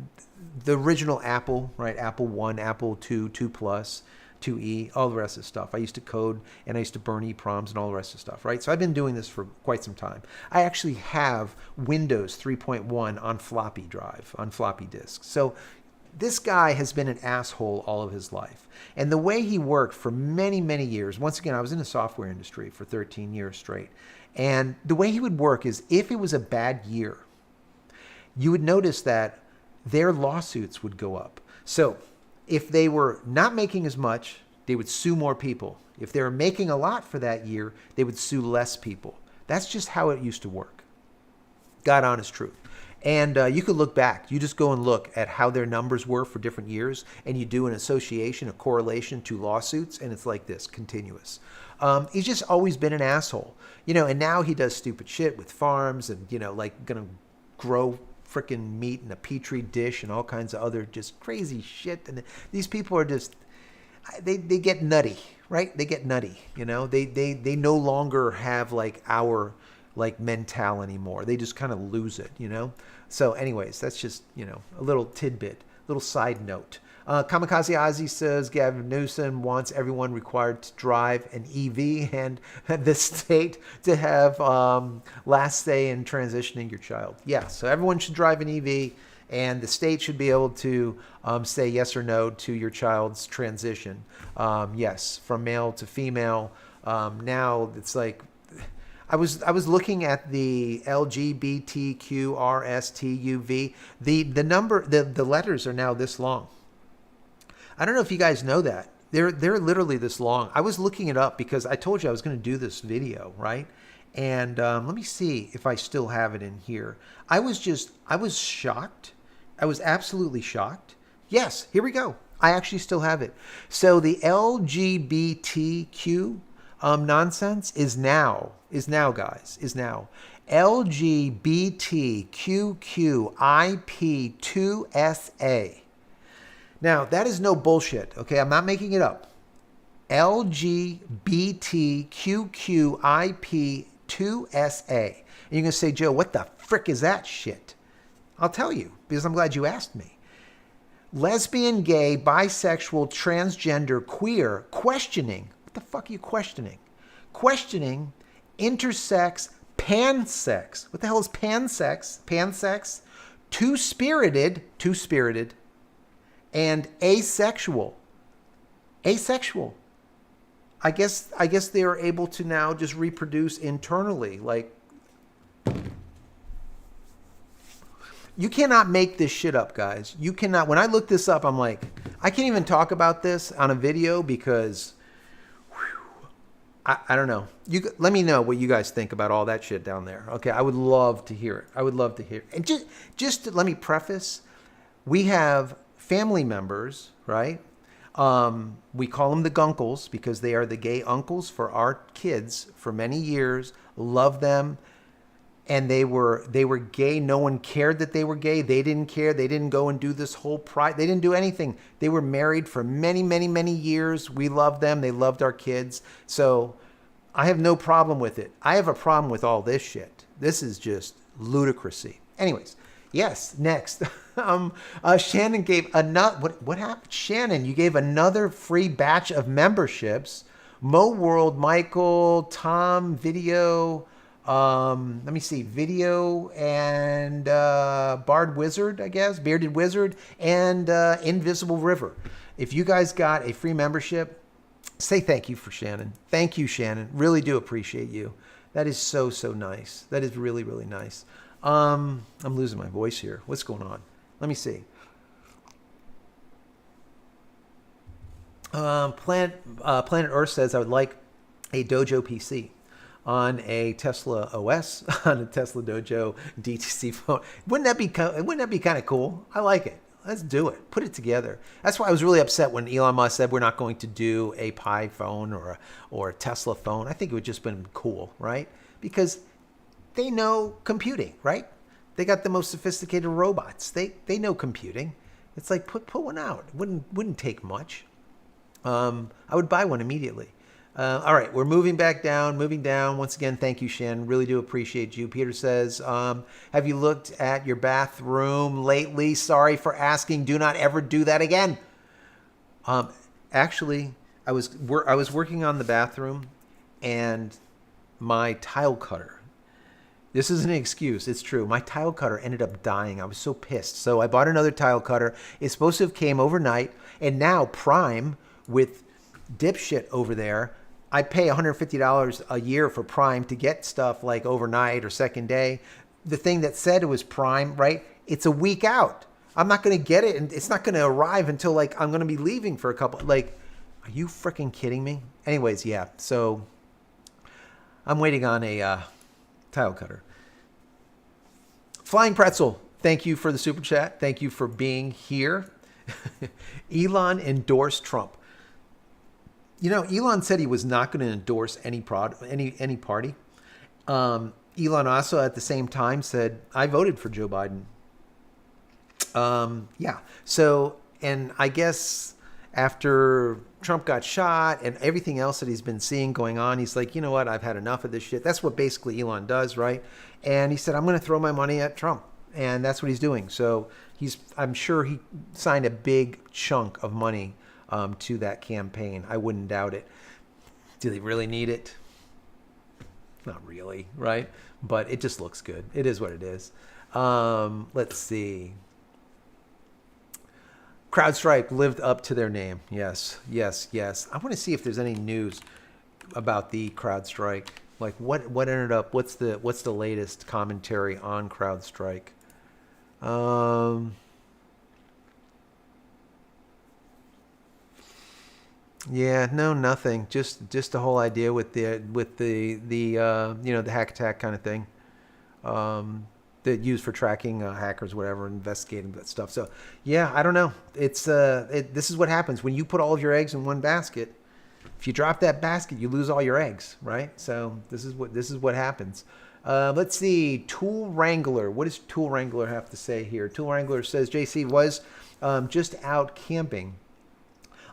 the original Apple, right? Apple 1, Apple 2, 2 Plus, 2E, all the rest of the stuff. I used to code and I used to burn EPROMs and all the rest of the stuff, right? So I've been doing this for quite some time. I actually have Windows 3.1 on floppy drive, on floppy disk. So this guy has been an asshole all of his life. And the way he worked for many, many years, once again, I was in the software industry for 13 years straight. And the way he would work is if it was a bad year, you would notice that their lawsuits would go up. So if they were not making as much, they would sue more people. If they were making a lot for that year, they would sue less people. That's just how it used to work. God honest truth. And you could look back. You just go and look at how their numbers were for different years, and you do an association, a correlation to lawsuits, and it's like this, continuous. He's just always been an asshole. You know, and now he does stupid shit with farms and, you know, like going to grow freaking meat in a petri dish and all kinds of other just crazy shit. And these people are just, they get nutty, right? They get nutty, you know? They no longer have like our like mental anymore. They just kind of lose it, you know? So anyways, that's just, you know, a little tidbit, little side note. Kamikaze Ozzy says Gavin Newsom wants everyone required to drive an EV and the state to have last say in transitioning your child. Yeah, so everyone should drive an EV and the state should be able to say yes or no to your child's transition. Yes, from male to female. Now it's like, I was looking at the LGBTQRSTUV. The number, the letters are now this long. I don't know if you guys know that. They're literally this long. I was looking it up because I told you I was going to do this video, right? And let me see if I still have it in here. I was shocked. I was absolutely shocked. Yes, here we go. I actually still have it. So the LGBTQ nonsense is now LGBTQQIP2SA. Now, that is no bullshit, okay? I'm not making it up. LGBTQQIP2SA. And you're going to say, Joe, what the frick is that shit? I'll tell you, because I'm glad you asked me. Lesbian, gay, bisexual, transgender, queer, questioning. What the fuck are you questioning? Questioning, intersex, pansex. What the hell is pansex? Pansex. Two-spirited, and asexual. Asexual. I guess they are able to now just reproduce internally. Like, you cannot make this shit up, guys. You cannot. When I look this up, I'm like, I can't even talk about this on a video because, I don't know. Let me know what you guys think about all that shit down there. Okay, I would love to hear it. I would love to hear it. And just to, let me preface, we have family members, right? We call them the gunkles because they are the gay uncles for our kids for many years. Love them. And they were gay. No one cared that they were gay. They didn't care. They didn't go and do this whole pride. They didn't do anything. They were married for many, many, many years. We loved them. They loved our kids. So I have no problem with it. I have a problem with all this shit. This is just ludicrousy. Anyways, yes, next. Shannon gave another, what happened? Shannon, you gave another free batch of memberships. Mo World, Michael, Tom, Video, let me see, Video and Bard Wizard, I guess, Bearded Wizard, and Invisible River. If you guys got a free membership, say thank you for Shannon. Thank you, Shannon. Really do appreciate you. That is so, so nice. That is really, really nice. I'm losing my voice here. What's going on? Let me see. Planet Earth says I would like a Dojo PC on a Tesla OS on a Tesla Dojo DTC phone. Wouldn't that be kind of cool? I like it. Let's do it. Put it together. That's why I was really upset when Elon Musk said we're not going to do a Pi phone or a Tesla phone. I think it would just been cool, right? Because they know computing, right? They got the most sophisticated robots. They know computing. It's like put one out. It wouldn't take much. I would buy one immediately. All right, we're moving down. Once again, thank you, Shannon. Really do appreciate you. Peter says, have you looked at your bathroom lately? Sorry for asking. Do not ever do that again. Actually, I was working on the bathroom and my tile cutter. This isn't an excuse. It's true. My tile cutter ended up dying. I was so pissed. So I bought another tile cutter. It's supposed to have came overnight. And now Prime with dipshit over there, I pay $150 a year for Prime to get stuff like overnight or second day. The thing that said it was Prime, right? It's a week out. I'm not going to get it, and it's not going to arrive until like I'm going to be leaving for a couple. Like, are you freaking kidding me? Anyways, yeah. So I'm waiting on a tile cutter. Flying Pretzel, thank you for the super chat. Thank you for being here. Elon endorsed Trump. You know, Elon said he was not going to endorse any party. Elon also at the same time said, I voted for Joe Biden. Yeah. So, and I guess after Trump got shot and everything else that he's been seeing going on, he's like, you know what? I've had enough of this shit. That's what basically Elon does, right? And he said, I'm going to throw my money at Trump. And that's what he's doing. So I'm sure he signed a big chunk of money to that campaign. I wouldn't doubt it. Do they really need it? Not really, right? But it just looks good. It is what it is. Let's see. CrowdStrike lived up to their name. Yes. I want to see if there's any news about the CrowdStrike. Like what ended up? What's the latest commentary on CrowdStrike? Yeah, no, nothing. Just the whole idea with the the hack attack kind of thing. That used for tracking hackers, whatever, investigating that stuff. So yeah, I don't know. It's this is what happens when you put all of your eggs in one basket. If you drop that basket, you lose all your eggs, right? So this is what happens. Let's see. Tool Wrangler. What does Tool Wrangler have to say here? Tool Wrangler says JC was just out camping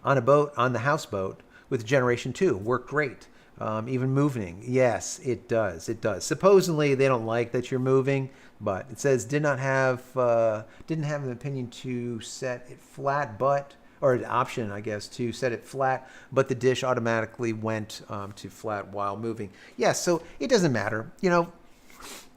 on a boat, on the houseboat with Generation 2. Worked great. Even moving. Yes, it does. It does. Supposedly they don't like that you're moving, but it says didn't have an opinion to set it flat, or an option, I guess, to set it flat, but the dish automatically went to flat while moving. Yes, so it doesn't matter. You know,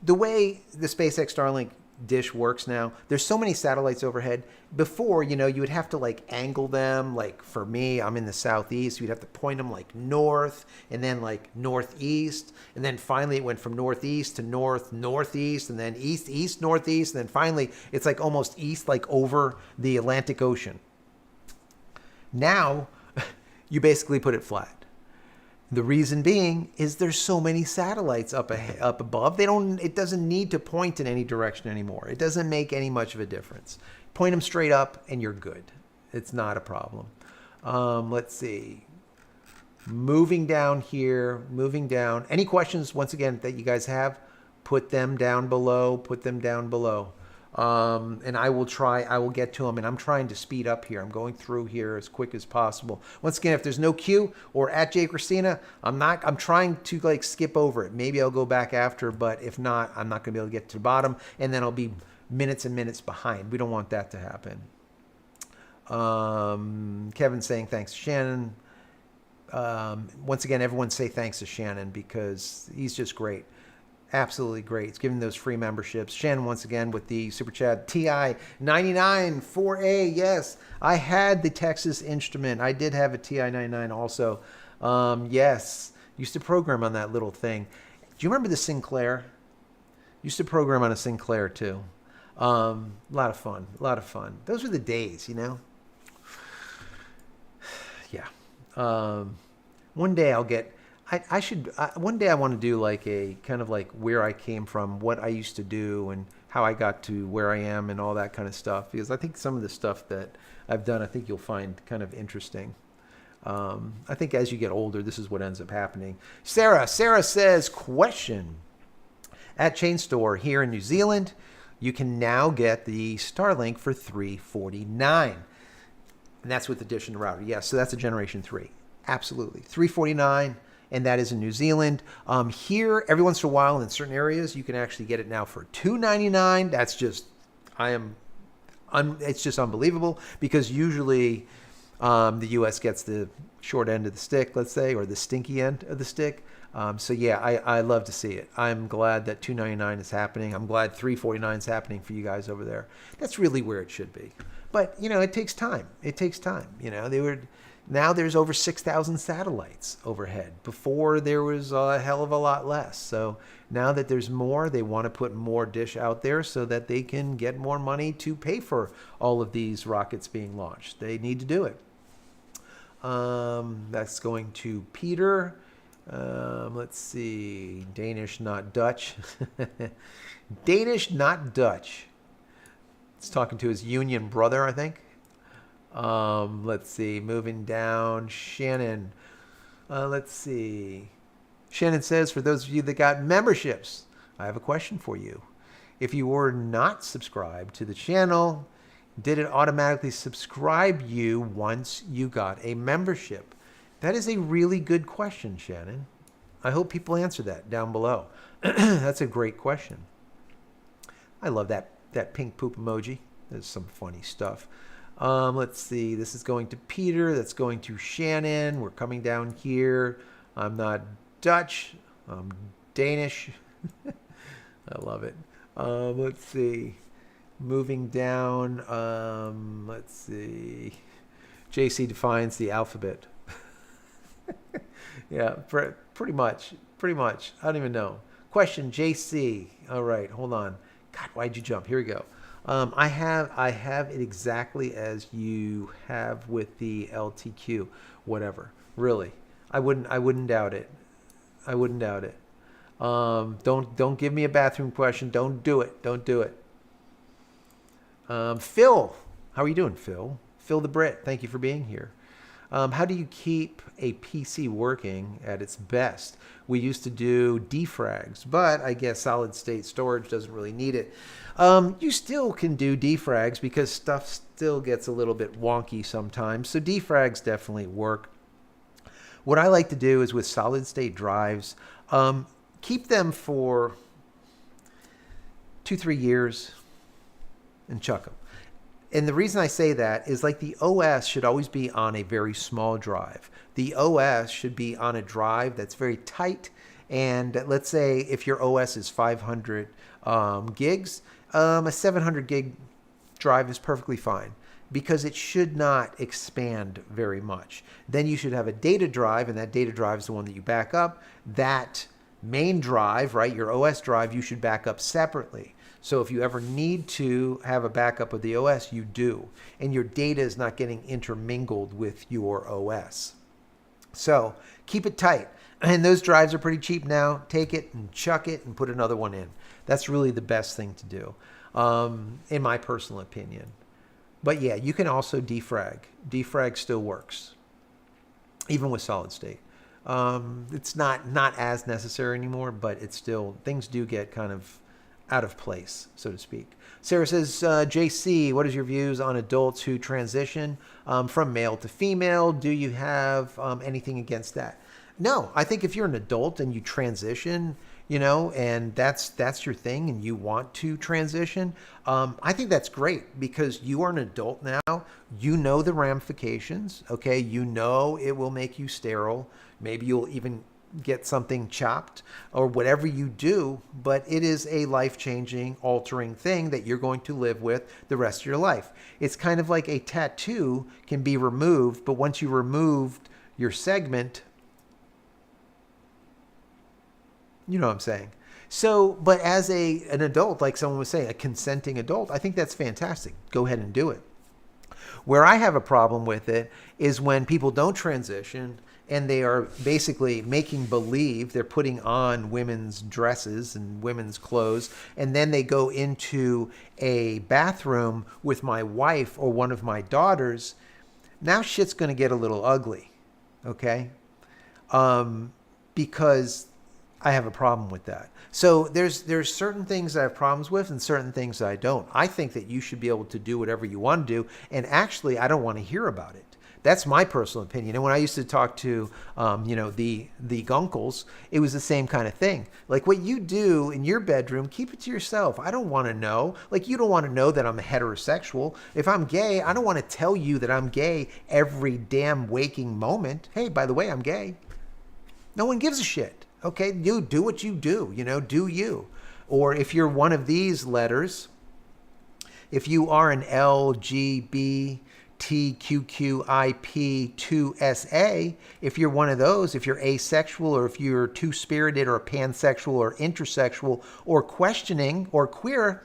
the way the SpaceX Starlink dish works now, there's so many satellites overhead. Before, you would have to like angle them. Like for me, I'm in the southeast, you'd have to point them like north and then like northeast, and then finally it went from northeast to northeast, and then east northeast, and then finally it's like almost east, like over the Atlantic Ocean. Now you basically put it flat. The reason being is there's so many satellites up above. It doesn't need to point in any direction anymore. It doesn't make any much of a difference. Point them straight up and you're good. It's not a problem. Let's see. Moving down here, Any questions, once again, that you guys have, put them down below. And I will get to them, and I'm trying to speed up here. I'm going through here as quick as possible. Once again, if there's no queue or at JCristina, I'm trying to like skip over it. Maybe I'll go back after, but if not, I'm not going to be able to get to the bottom, and then I'll be minutes and minutes behind. We don't want that to happen. Kevin saying thanks to Shannon. Once again, everyone say thanks to Shannon because he's just great. Absolutely great. It's giving those free memberships. Shannon, once again, with the super chat. TI 99 4A. Yes, I had the Texas Instrument. I did have a TI 99 also. Yes, used to program on that little thing. Do you remember the Sinclair? Used to program on a Sinclair too. A lot of fun. A lot of fun. Those were the days, you know. Yeah. One day I'll get. I should. One day I want to do like a kind of like where I came from, what I used to do, and how I got to where I am, and all that kind of stuff. Because I think some of the stuff that I've done, I think you'll find kind of interesting. I think as you get older, this is what ends up happening. Sarah says, question. At Chain Store here in New Zealand, you can now get the Starlink for $349. And that's with addition to router. Yes, so that's a generation 3. Absolutely. $349, and that is in New Zealand. Here, every once in a while in certain areas, you can actually get it now for $299. That's just, it's just unbelievable, because usually the U.S. gets the short end of the stick, let's say, or the stinky end of the stick. So yeah, I love to see it. I'm glad that $299 is happening. I'm glad $349 is happening for you guys over there. That's really where it should be. But you know, it takes time. It takes time. You know, now there's over 6,000 satellites overhead. Before there was a hell of a lot less. So now that there's more, they want to put more dish out there so that they can get more money to pay for all of these rockets being launched. They need to do it. That's going to Peter. Let's see. Danish, not Dutch. Danish, not Dutch. He's talking to his union brother, I think. Let's see. Moving down. Shannon. Let's see. Shannon says, for those of you that got memberships, I have a question for you. If you were not subscribed to the channel, did it automatically subscribe you once you got a membership? That is a really good question, Shannon. I hope people answer that down below. That's a great question. I love that pink poop emoji. There's some funny stuff. Let's see. This is going to Peter. That's going to Shannon. We're coming down here. I'm not Dutch. I'm Danish. I love it. Let's see. Moving down. Let's see. JC defines the alphabet. Yeah, pretty much. I don't even know. Question, JC. All right, hold on. God, why'd you jump? Here we go. I have it exactly as you have with the LTQ. Whatever. Really, I wouldn't doubt it. I wouldn't doubt it. Don't give me a bathroom question. Don't do it. Don't do it. Phil, how are you doing, Phil? Phil the Brit, thank you for being here. How do you keep a PC working at its best? We used to do defrags, but I guess solid state storage doesn't really need it. You still can do defrags because stuff still gets a little bit wonky sometimes. So defrags definitely work. What I like to do is with solid state drives, keep them for 2-3 years and chuck them. And the reason I say that is like the OS should always be on a very small drive. The OS should be on a drive that's very tight. And let's say if your OS is 500 gigs, a 700 gig drive is perfectly fine because it should not expand very much. Then you should have a data drive, and that data drive is the one that you back up. That main drive, right, your OS drive, you should back up separately. So if you ever need to have a backup of the OS, you do. And your data is not getting intermingled with your OS. So keep it tight. And those drives are pretty cheap now. Take it and chuck it and put another one in. That's really the best thing to do, in my personal opinion. But yeah, you can also defrag. Defrag still works, even with solid state. It's not as necessary anymore, but it's still, things do get kind of out of place, so to speak. Sarah says, JC, what is your views on adults who transition from male to female? Do you have anything against that? No, I think if you're an adult and you transition, you know, and that's your thing and you want to transition, I think that's great because you are an adult now. You know the ramifications, okay? You know it will make you sterile. Maybe you'll even get something chopped or whatever you do, but it is a life-changing, altering thing that you're going to live with the rest of your life. It's kind of like a tattoo can be removed, but once you removed your segment, you know what I'm saying? So, but as an adult, like someone was saying, a consenting adult, I think that's fantastic. Go ahead and do it. Where I have a problem with it is when people don't transition and they are basically making believe they're putting on women's dresses and women's clothes, and then they go into a bathroom with my wife or one of my daughters. Now shit's going to get a little ugly, okay? Because I have a problem with that. So there's certain things I have problems with and certain things I don't. I think that you should be able to do whatever you want to do, and actually I don't want to hear about it. That's my personal opinion. And when I used to talk to, the gunkles, it was the same kind of thing. Like, what you do in your bedroom, keep it to yourself. I don't want to know. Like, you don't want to know that I'm heterosexual. If I'm gay, I don't want to tell you that I'm gay every damn waking moment. Hey, by the way, I'm gay. No one gives a shit. Okay, you do what you do. Do you. Or if you're one of these letters, if you are an LGBTQQIP2SA, if you're one of those, if you're asexual, or if you're two-spirited or pansexual or intersexual or questioning or queer,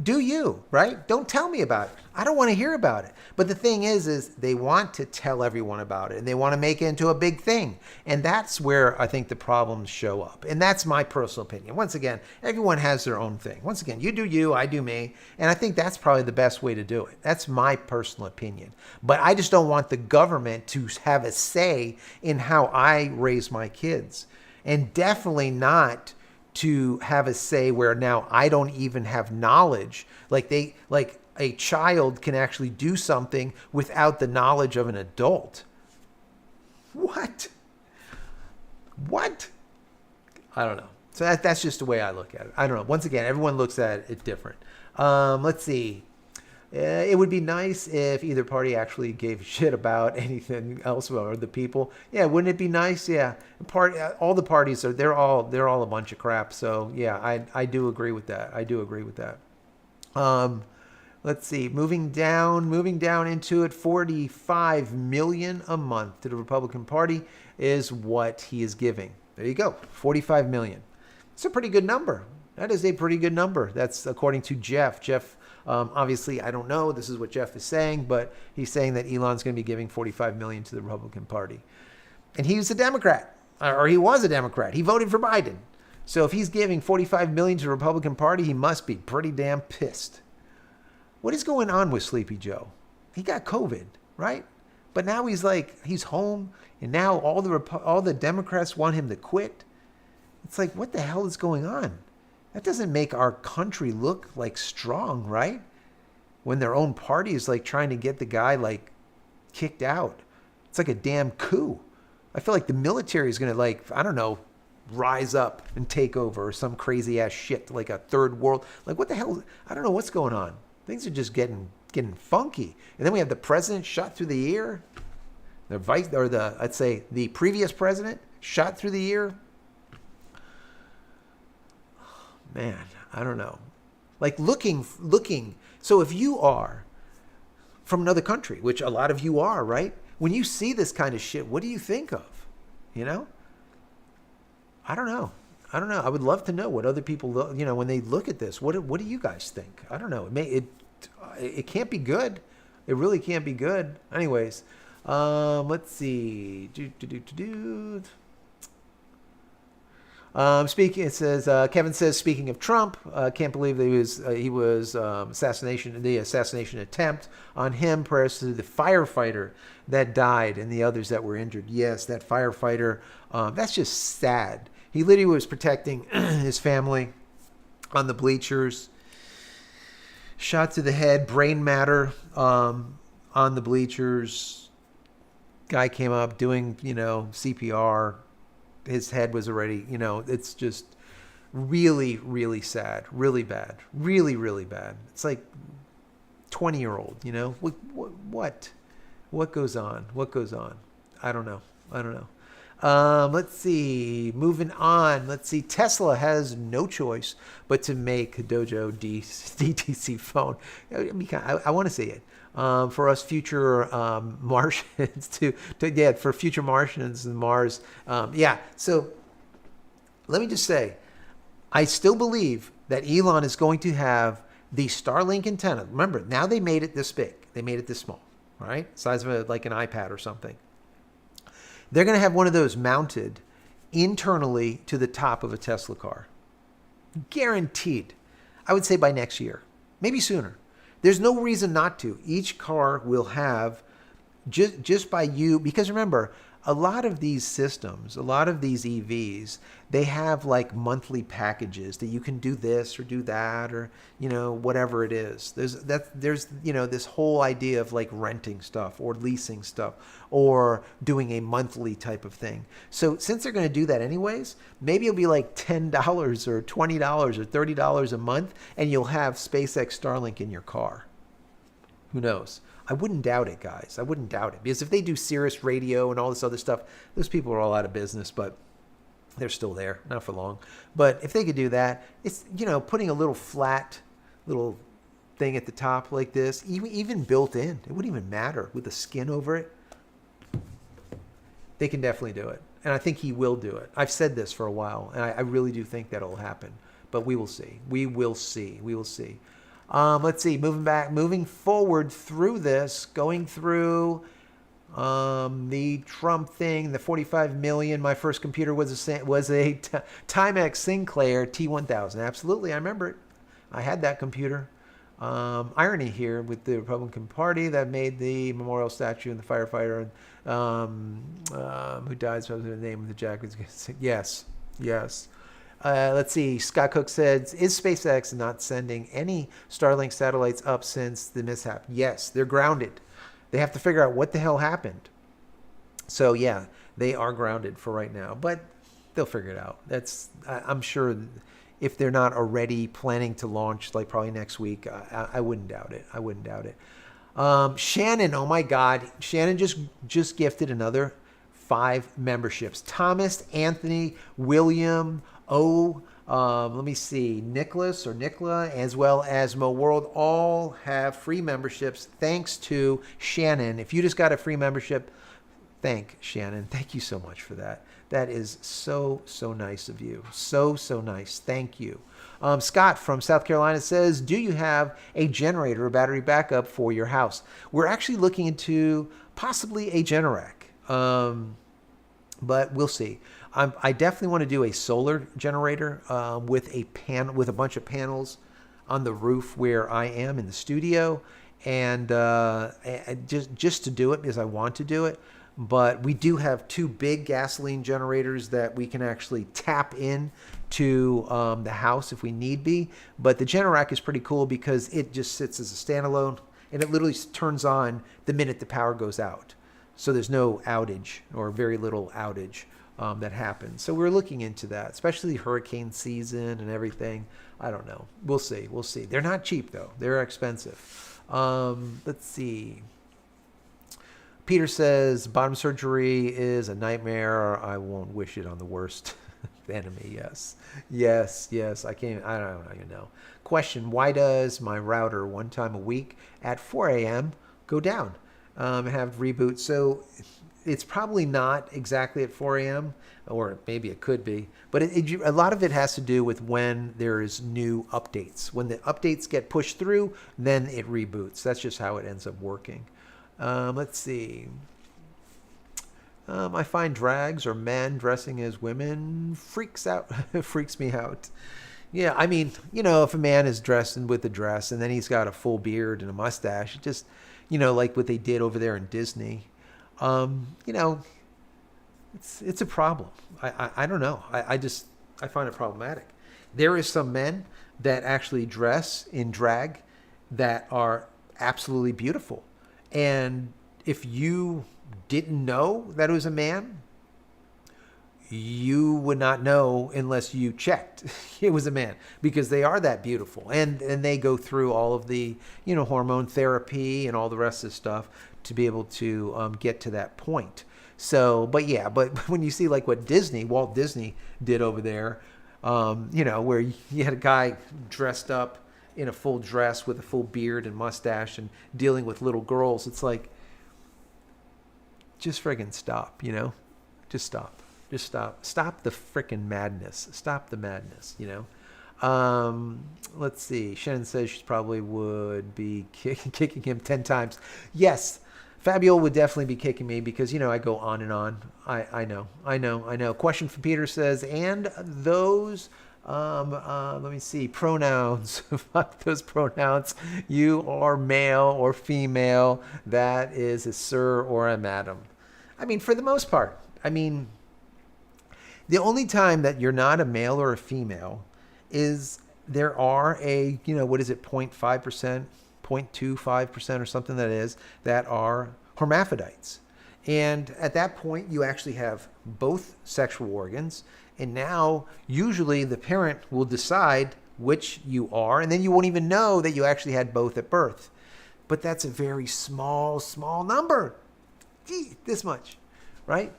do you, right? Don't tell me about it. I don't want to hear about it. But the thing is they want to tell everyone about it, and they want to make it into a big thing. And that's where I think the problems show up. And that's my personal opinion. Once again, everyone has their own thing. Once again, you do you, I do me. And I think that's probably the best way to do it. That's my personal opinion. But I just don't want the government to have a say in how I raise my kids. And definitely not to have a say where now I don't even have knowledge. Like a child can actually do something without the knowledge of an adult. What? I don't know. So that's just the way I look at it. I don't know. Once again, everyone looks at it different. Let's see. It would be nice if either party actually gave a shit about anything else or the people. Yeah, wouldn't it be nice? Yeah, all the parties they're all a bunch of crap. So yeah, I do agree with that. Let's see. Moving down into it, 45 million a month to the Republican Party is what he is giving. There you go, 45 million. It's a pretty good number. That is a pretty good number. That's according to Jeff. Obviously, I don't know. This is what Jeff is saying, but he's saying that Elon's going to be giving 45 million to the Republican Party. And he's a Democrat, or he was a Democrat. He voted for Biden. So if he's giving 45 million to the Republican Party, he must be pretty damn pissed. What is going on with Sleepy Joe? He got COVID, right? But now he's home, and now all the Democrats want him to quit. It's like, what the hell is going on? That doesn't make our country look like strong, right? When their own party is like trying to get the guy like kicked out. It's like a damn coup. I feel like the military is going to I don't know, rise up and take over or some crazy ass shit, like a third world. Like, what the hell? I don't know what's going on. Things are just getting funky. And then we have the president shot through the ear. I'd say the previous president shot through the ear. Man, I don't know. Like looking. So if you are from another country, which a lot of you are, right? When you see this kind of shit, what do you think of? I don't know. I would love to know what other people, when they look at this, what do you guys think? I don't know. It can't be good. It really can't be good. Anyways, let's see. It says Kevin says, speaking of Trump, can't believe that he was assassination attempt on him. Prayers to the firefighter that died and the others that were injured. Yes, that firefighter. That's just sad. He literally was protecting his family on the bleachers. Shot to the head, brain matter on the bleachers. Guy came up doing CPR. His head was already, it's just really, really sad, really bad, really, really bad. It's like 20-year-old, what goes on? I don't know. Let's see, moving on. Let's see. Tesla has no choice but to make Dojo DTC phone. I want to see it. For us future Martians for future Martians and Mars. So let me just say, I still believe that Elon is going to have the Starlink antenna. Remember, now they made it this big. They made it this small, right? Size of like an iPad or something. They're going to have one of those mounted internally to the top of a Tesla car. Guaranteed. I would say by next year, maybe sooner. There's no reason not to. Each car will have just by you, because remember, a lot of these systems, a lot of these EVs, they have like monthly packages that you can do this or do that, or, you know, whatever it is. There's, you know, this whole idea of like renting stuff or leasing stuff or doing a monthly type of thing. So since they're going to do that anyways, maybe it'll be like $10 or $20 or $30 a month, and you'll have SpaceX Starlink in your car. Who knows? I wouldn't doubt it, guys. I wouldn't doubt it. Because if they do Sirius Radio and all this other stuff, those people are all out of business, but they're still there. Not for long. But if they could do that, it's, you know, putting a little flat little thing at the top like this, even built in. It wouldn't even matter with the skin over it. They can definitely do it. And I think he will do it. I've said this for a while, and I really do think that'll happen. But we will see. We will see. We will see. Let's see, moving forward through this, going through the Trump thing, the 45 million. My first computer was a Timex Sinclair T1000. Absolutely, I remember it. I had that computer. Irony here with the Republican Party that made the memorial statue and the firefighter who died. So I was going to name the jacket. Yes, yes. Let's see. Scott Cook says, is SpaceX not sending any Starlink satellites up since the mishap? Yes, they're grounded. They have to figure out what the hell happened. So yeah, they are grounded for right now, but they'll figure it out. I'm sure if they're not already planning to launch, like probably next week, I wouldn't doubt it. I wouldn't doubt it. Shannon, oh my God. Shannon just gifted another 5 memberships. Thomas, Anthony, William, let me see, Nicholas or Nicola, as well as Mo World, all have free memberships thanks to Shannon. If you just got a free membership, thank Shannon. Thank you so much for that. That is so, so nice of you. So, so nice. Thank you. Scott from South Carolina says, do you have a generator or battery backup for your house? We're actually looking into possibly a Generac, but we'll see. I definitely want to do a solar generator with a bunch of panels on the roof where I am in the studio, and just to do it because I want to do it. But we do have 2 big gasoline generators that we can actually tap in to the house if we need be. But the Generac is pretty cool because it just sits as a standalone, and it literally turns on the minute the power goes out. So there's no outage or very little outage that happens. So we're looking into that, especially hurricane season and everything. I don't know. We'll see. We'll see. They're not cheap, though. They're expensive. Let's see. Peter says, bottom surgery is a nightmare. I won't wish it on the worst enemy. Yes. Yes. Yes. I don't even know. Question, why does my router 1 time a week at 4 a.m. go down and have reboot? So it's probably not exactly at 4 a.m., or maybe it could be, but a lot of it has to do with when there's new updates. When the updates get pushed through, then it reboots. That's just how it ends up working. Let's see. I find drags or men dressing as women freaks me out. Yeah, I mean, you know, if a man is dressed with a dress and then he's got a full beard and a mustache, it just, you know, like what they did over there in Disney. You know, it's a problem. I don't know. I find it problematic. There is some men that actually dress in drag that are absolutely beautiful. And if you didn't know that it was a man, you would not know unless you checked it was a man, because they are that beautiful. And they go through all of the, you know, hormone therapy and all the rest of the stuff to be able to get to that point. So, but when you see like what Walt Disney did over there, you know, where you had a guy dressed up in a full dress with a full beard and mustache and dealing with little girls, it's like, just friggin' stop, you know? Just stop. Stop the frickin' madness. Stop the madness, you know? Let's see. Shannon says she probably would be kicking him 10 times. Yes, Fabiola would definitely be kicking me because, I go on and on. I know. Question from Peter says, and those, let me see, pronouns. Fuck those pronouns. You are male or female. That is a sir or a madam. I mean, for the most part. I mean, the only time that you're not a male or a female is there are what is it, 0.5%, 0.25% or something that are hermaphrodites. And at that point, you actually have both sexual organs. And now, usually, the parent will decide which you are, and then you won't even know that you actually had both at birth. But that's a very small number. Gee, this much, right?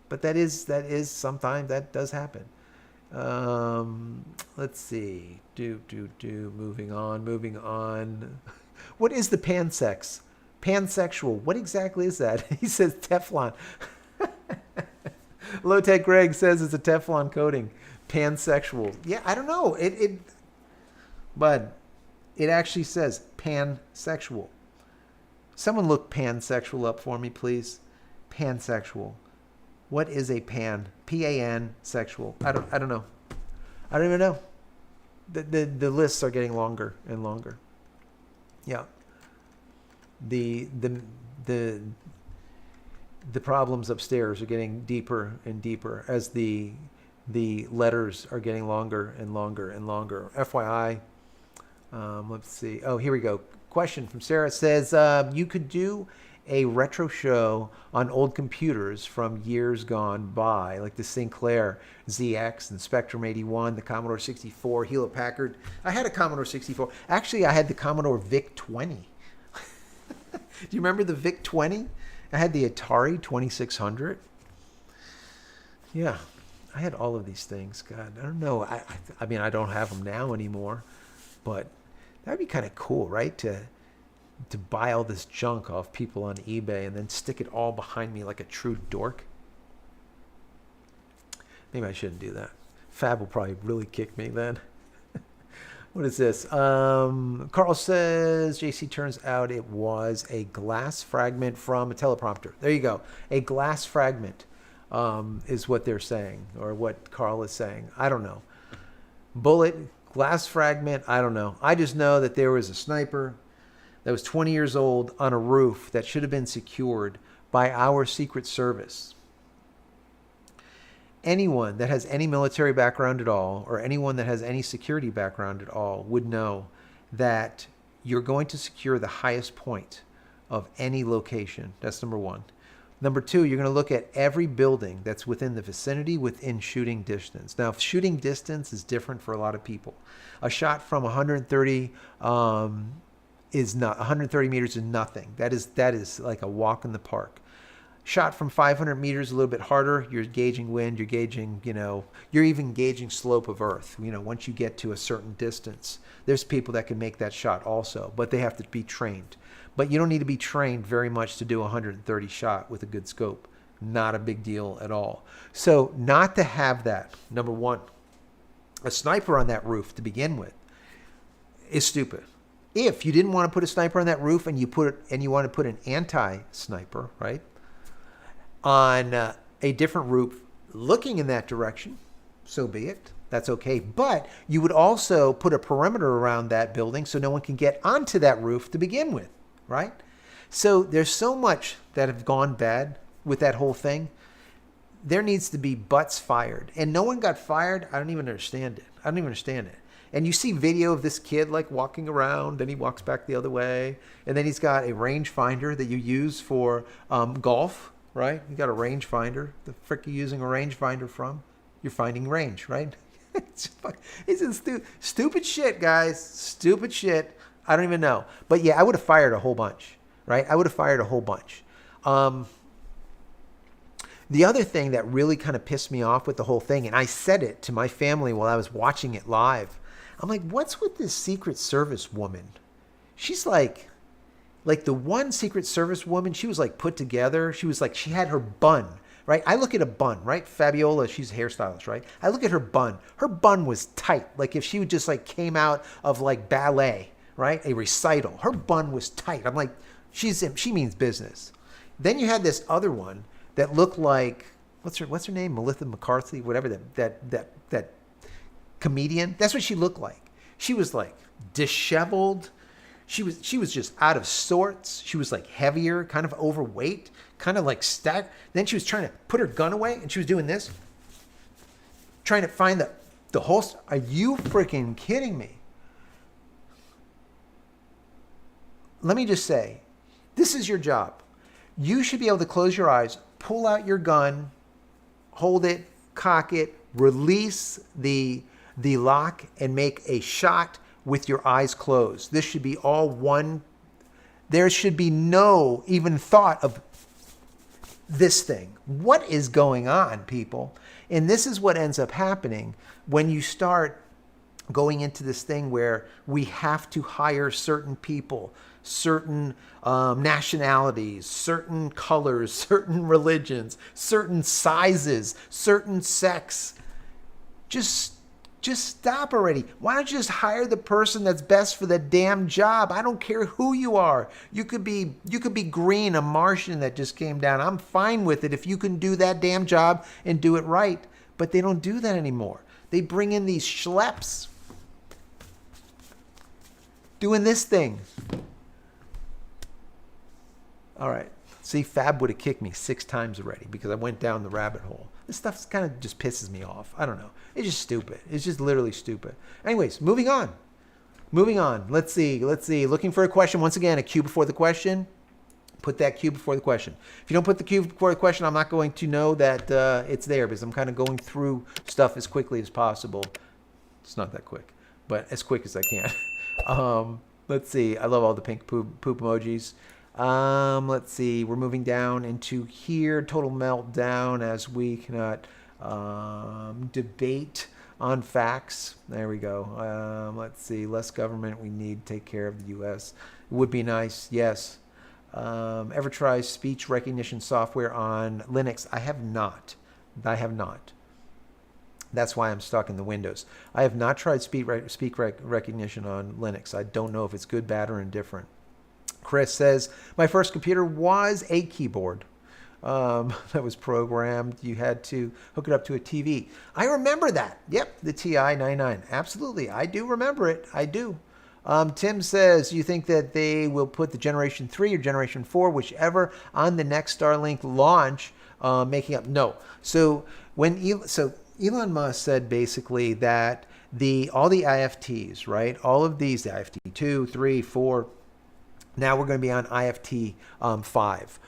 But that is sometimes that does happen. Let's see. Moving on. What is the pansex? Pansexual. What exactly is that? He says Teflon. Low Tech Greg says it's a Teflon coating. Pansexual. Yeah, I don't know. But it actually says pansexual. Someone look pansexual up for me, please. Pansexual. What is a pan? P-A-N sexual. I don't know. I don't even know. The lists are getting longer and longer. Yeah. The problems upstairs are getting deeper and deeper as the letters are getting longer and longer and longer. FYI, let's see. Oh, here we go. Question from Sarah says, you could do a retro show on old computers from years gone by, like the Sinclair ZX and Spectrum 81, the Commodore 64, Hewlett Packard. I had a Commodore 64. Actually, I had the Commodore VIC-20. Do you remember the VIC-20? I had the Atari 2600. Yeah, I had all of these things. God, I don't know. I mean, I don't have them now anymore, but that'd be kind of cool, right? To buy all this junk off people on eBay and then stick it all behind me like a true dork. Maybe I shouldn't do that. Fab will probably really kick me then. What is this? Carl says, JC, turns out it was a glass fragment from a teleprompter. There you go. A glass fragment is what they're saying, or what Carl is saying. I don't know. Bullet, glass fragment, I don't know. I just know that there was a sniper that was 20 years old on a roof that should have been secured by our Secret Service. Anyone that has any military background at all, or anyone that has any security background at all, would know that you're going to secure the highest point of any location. That's number one. Number two, you're going to look at every building that's within the vicinity, within shooting distance. Now, shooting distance is different for a lot of people. A shot from 130 is not 130 meters is nothing. That is like a walk in the park. Shot from 500 meters, a little bit harder. You're gauging wind. You're gauging, you're even gauging slope of Earth. Once you get to a certain distance, there's people that can make that shot also, but they have to be trained. But you don't need to be trained very much to do a 130 shot with a good scope. Not a big deal at all. So not to have that, number one, a sniper on that roof to begin with is stupid. If you didn't want to put a sniper on that roof and you want to put an anti-sniper, right, on a different roof looking in that direction, so be it. That's okay. But you would also put a perimeter around that building so no one can get onto that roof to begin with, right? So there's so much that have gone bad with that whole thing. There needs to be butts fired. And no one got fired. I don't even understand it. And you see video of this kid like walking around, and he walks back the other way. And then he's got a rangefinder that you use for golf, right? You got a rangefinder. The frick are you using a rangefinder from? You're finding range, right? It's stupid shit, guys. Stupid shit. I don't even know. But yeah, I would have fired a whole bunch, right? I would have fired a whole bunch. The other thing that really kind of pissed me off with the whole thing, and I said it to my family while I was watching it live, I'm like, what's with this Secret Service woman? She's like the one Secret Service woman, she was like put together. She was like, she had her bun right? I look at a bun, right? Fabiola, she's a hairstylist, right? I look at her bun. Her bun was tight. Like if she would just like came out of like ballet, right? A recital. Her bun was tight. I'm like, she means business. Then you had this other one that looked like, what's her name? Melissa McCarthy, whatever, that comedian. That's what she looked like. She was like disheveled. She was just out of sorts. She was like heavier, kind of overweight, kind of like stacked. Then she was trying to put her gun away and she was doing this, trying to find the holster. Are you freaking kidding me? Let me just say, this is your job. You should be able to close your eyes, pull out your gun, hold it, cock it, release the lock, and make a shot with your eyes closed. This should be all one. There should be no even thought of this thing. What is going on, people? And this is what ends up happening when you start going into this thing where we have to hire certain people, certain nationalities, certain colors, certain religions, certain sizes, certain sex. Just stop already. Why don't you just hire the person that's best for the damn job? I don't care who you are. You could be green, a Martian that just came down. I'm fine with it if you can do that damn job and do it right. But they don't do that anymore. They bring in these schleps doing this thing. All right. See, Fab would have kicked me 6 times already because I went down the rabbit hole. This stuff kind of just pisses me off. I don't know. It's just stupid. It's just literally stupid. Anyways, moving on. Let's see. Looking for a question. Once again, a Q before the question. Put that Q before the question. If you don't put the Q before the question, I'm not going to know that it's there because I'm kind of going through stuff as quickly as possible. It's not that quick, but as quick as I can. Let's see. I love all the pink poop emojis. Let's see. We're moving down into here. Total meltdown as we cannot debate on facts. There we go. Let's see. Less government. We need to take care of the U.S. It would be nice. Yes. Ever try speech recognition software on Linux? I have not. That's why I'm stuck in the Windows. I have not tried speech recognition on Linux. I don't know if it's good, bad, or indifferent. Chris says, my first computer was a keyboard that was programmed. You had to hook it up to a TV. I remember that. Yep, the TI-99. Absolutely. I do remember it. I do. Tim says, you think that they will put the Generation 3 or Generation 4, whichever, on the next Starlink launch, making up? No. So Elon Musk said basically that all the IFTs, right? All of these, the IFT 2, 3, 4, now we're going to be on IFT 5.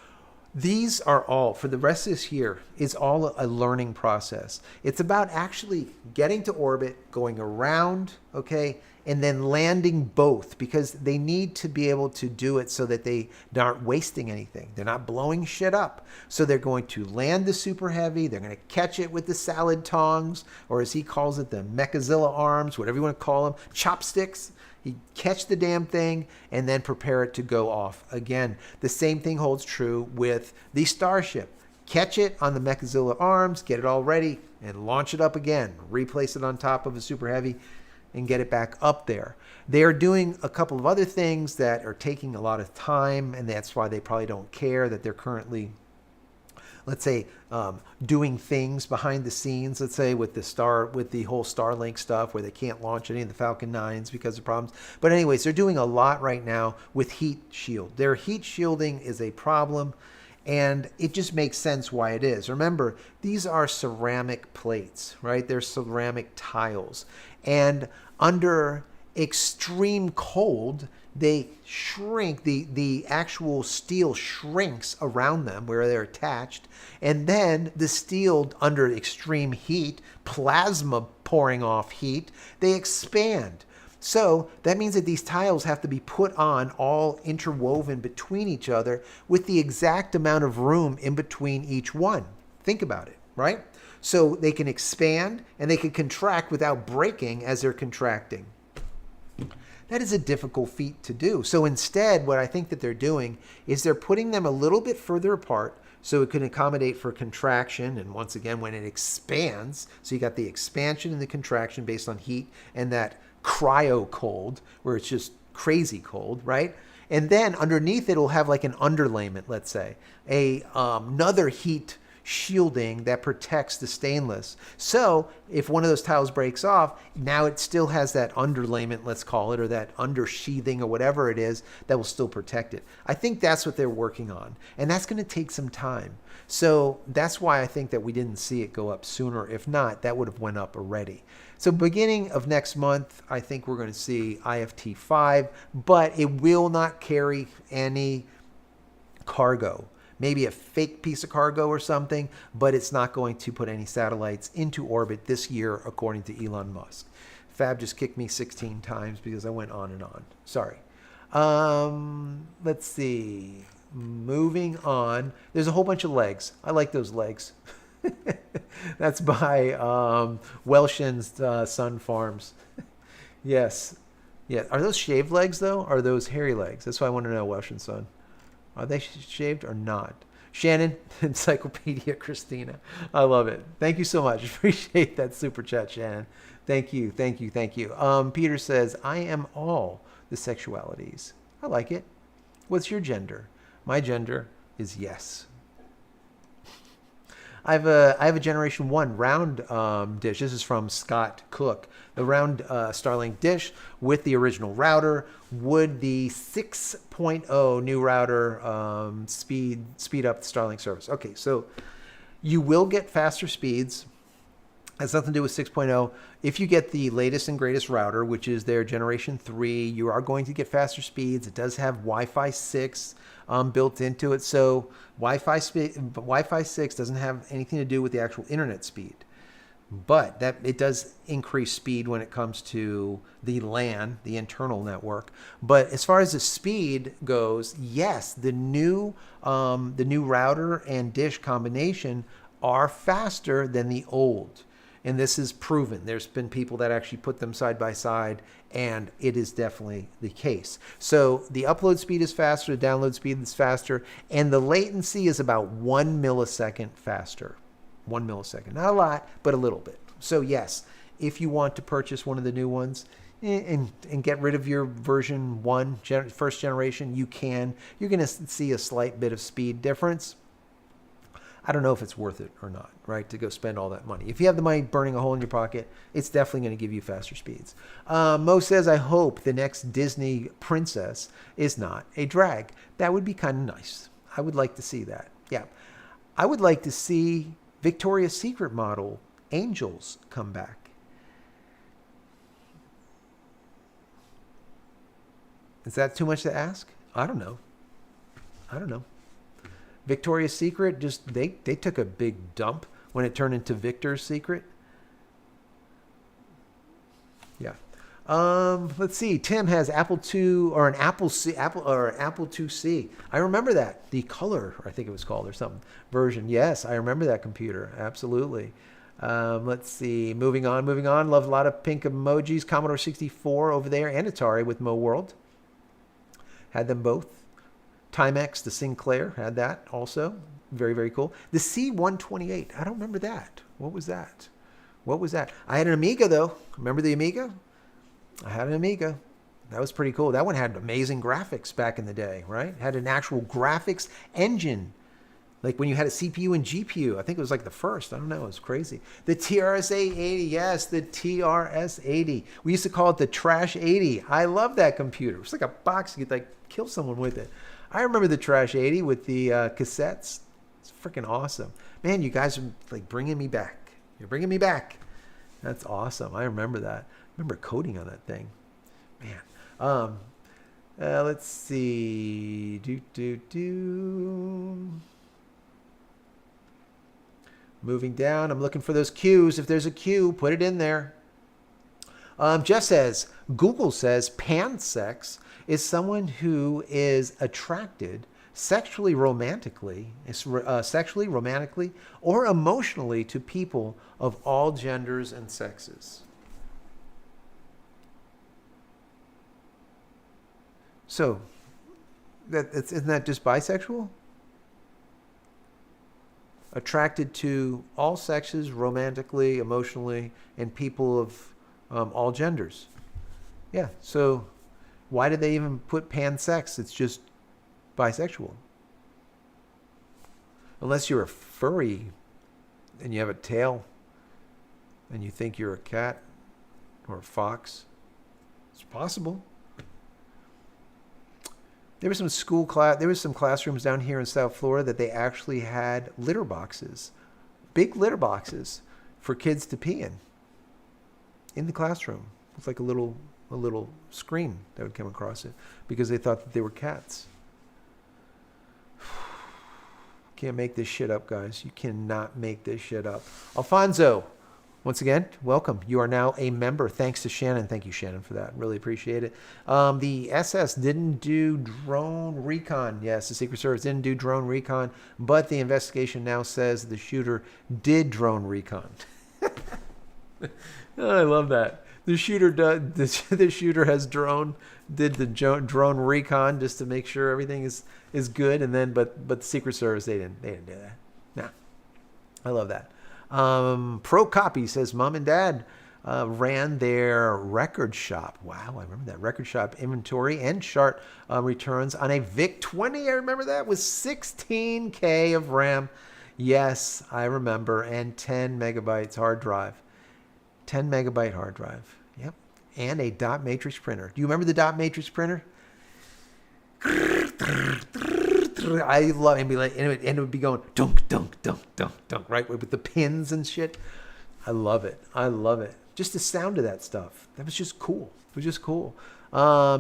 These are all, for the rest of this year, it's all a learning process. It's about actually getting to orbit, going around, okay, and then landing both because they need to be able to do it so that they aren't wasting anything. They're not blowing shit up. So they're going to land the Super Heavy. They're going to catch it with the salad tongs, or as he calls it, the Mechazilla arms, whatever you want to call them, chopsticks. You catch the damn thing and then prepare it to go off. Again, the same thing holds true with the Starship. Catch it on the Mechazilla arms, get it all ready, and launch it up again. Replace it on top of a Super Heavy and get it back up there. They are doing a couple of other things that are taking a lot of time, and that's why they probably don't care that they're currently, let's say, doing things behind the scenes, let's say with the whole Starlink stuff where they can't launch any of the Falcon 9s because of problems. But anyways, they're doing a lot right now with heat shield. Their heat shielding is a problem, and it just makes sense why it is. Remember, these are ceramic plates, right? They're ceramic tiles. And under extreme cold, they shrink, the actual steel shrinks around them where they're attached. And then the steel, under extreme heat, plasma pouring off heat, they expand. So that means that these tiles have to be put on all interwoven between each other with the exact amount of room in between each one. Think about it, right? So they can expand and they can contract without breaking as they're contracting. That is a difficult feat to do. So instead, what I think that they're doing is they're putting them a little bit further apart so it can accommodate for contraction. And once again, when it expands, so you got the expansion and the contraction based on heat and that cryo cold where it's just crazy cold, right? And then underneath it'll have like an underlayment, let's say, another heat shielding that protects the stainless. So if one of those tiles breaks off, now it still has that underlayment, let's call it, or that undersheathing or whatever it is that will still protect it. I think that's what they're working on. And that's going to take some time. So that's why I think that we didn't see it go up sooner. If not, that would have went up already. So beginning of next month, I think we're going to see IFT 5, but it will not carry any cargo. Maybe a fake piece of cargo or something, but it's not going to put any satellites into orbit this year, according to Elon Musk. Fab just kicked me 16 times because I went on and on. Sorry. Let's see. Moving on. There's a whole bunch of legs. I like those legs. That's by Welshin's Sun Farms. Yes. Yeah. Are those shaved legs, though? Or are those hairy legs? That's why I want to know, Welshin's Sun. Are they shaved or not? Shannon, Encyclopedia Christina. I love it. Thank you so much. Appreciate that super chat, Shannon. Thank you, thank you, thank you. Peter says, I am all the sexualities. I like it. What's your gender? My gender is yes. I have a Generation 1 round dish. This is from Scott Cook. The round Starlink dish with the original router. Would the 6.0 new router speed up the Starlink service? Okay, so you will get faster speeds. Has nothing to do with 6.0. If you get the latest and greatest router, which is their Generation 3, you are going to get faster speeds. It does have Wi-Fi 6 built into it. So Wi-Fi 6 doesn't have anything to do with the actual internet speed. But that it does increase speed when it comes to the LAN, the internal network. But as far as the speed goes, yes, the new router and dish combination are faster than the old. And this is proven. There's been people that actually put them side by side, and it is definitely the case. So the upload speed is faster, the download speed is faster, and the latency is about 1 millisecond faster. 1 millisecond. Not a lot, but a little bit. So yes, if you want to purchase one of the new ones and get rid of your version 1, first generation, you can. You're going to see a slight bit of speed difference. I don't know if it's worth it or not, right, to go spend all that money. If you have the money burning a hole in your pocket, it's definitely going to give you faster speeds. Mo says, I hope the next Disney princess is not a drag. That would be kind of nice. I would like to see that. Yeah. I would like to see Victoria's Secret model angels come back. Is that too much to ask? I don't know. Victoria's Secret, just they took a big dump when it turned into Victor's Secret. Yeah. Let's see. Tim has Apple II or an Apple IIc. I remember that. The color, I think it was called, or something, version. Yes, I remember that computer. Absolutely. Let's see. Moving on. Love a lot of pink emojis. Commodore 64 over there, and Atari with Mo World. Had them both. Timex, the Sinclair, had that also. Very, very cool. The C128. I don't remember that. What was that? I had an Amiga, though. Remember the Amiga? I had an Amiga. That was pretty cool. That one had amazing graphics back in the day, right? Had an actual graphics engine. Like when you had a CPU and GPU. I think it was like the first. I don't know. It was crazy. The TRS-80. Yes, the TRS-80. We used to call it the Trash 80. I love that computer. It was like a box. You could like kill someone with it. I remember the Trash 80 with the cassettes. It's freaking awesome. Man, you guys are like bringing me back. You're bringing me back. That's awesome. I remember that. I remember coding on that thing. Man. Let's see. Moving down. I'm looking for those cues. If there's a cue, put it in there. Jeff says, Google says pansex is someone who is attracted sexually romantically, or emotionally to people of all genders and sexes. So, isn't that just bisexual? Attracted to all sexes, romantically, emotionally, and people of all genders. Yeah. So, why did they even put pansex? It's just bisexual. Unless you're a furry and you have a tail and you think you're a cat or a fox. It's possible. There was some classrooms down here in South Florida that they actually had litter boxes, big litter boxes for kids to pee in the classroom. It's like a little screen that would come across it because they thought that they were cats. Can't make this shit up, guys. You cannot make this shit up. Alfonso, once again, welcome. You are now a member. Thanks to Shannon. Thank you, Shannon, for that. Really appreciate it. The SS didn't do drone recon. Yes, the Secret Service didn't do drone recon, but the investigation now says the shooter did drone recon. Oh, I love that. The shooter did the drone recon just to make sure everything is good, and then but the Secret Service they didn't do that. No, I love that. Pro Copy says Mom and Dad ran their record shop. Wow, I remember that record shop inventory and chart returns on a VIC 20. I remember that with 16K of RAM. Yes, I remember, and 10 megabytes hard drive. 10 megabyte hard drive. Yep. And a dot matrix printer. Do you remember the dot matrix printer? I love it. And it would be going dunk, dunk, dunk, dunk, dunk, right? With the pins and shit. I love it. I love it. Just the sound of that stuff. That was just cool. It was just cool.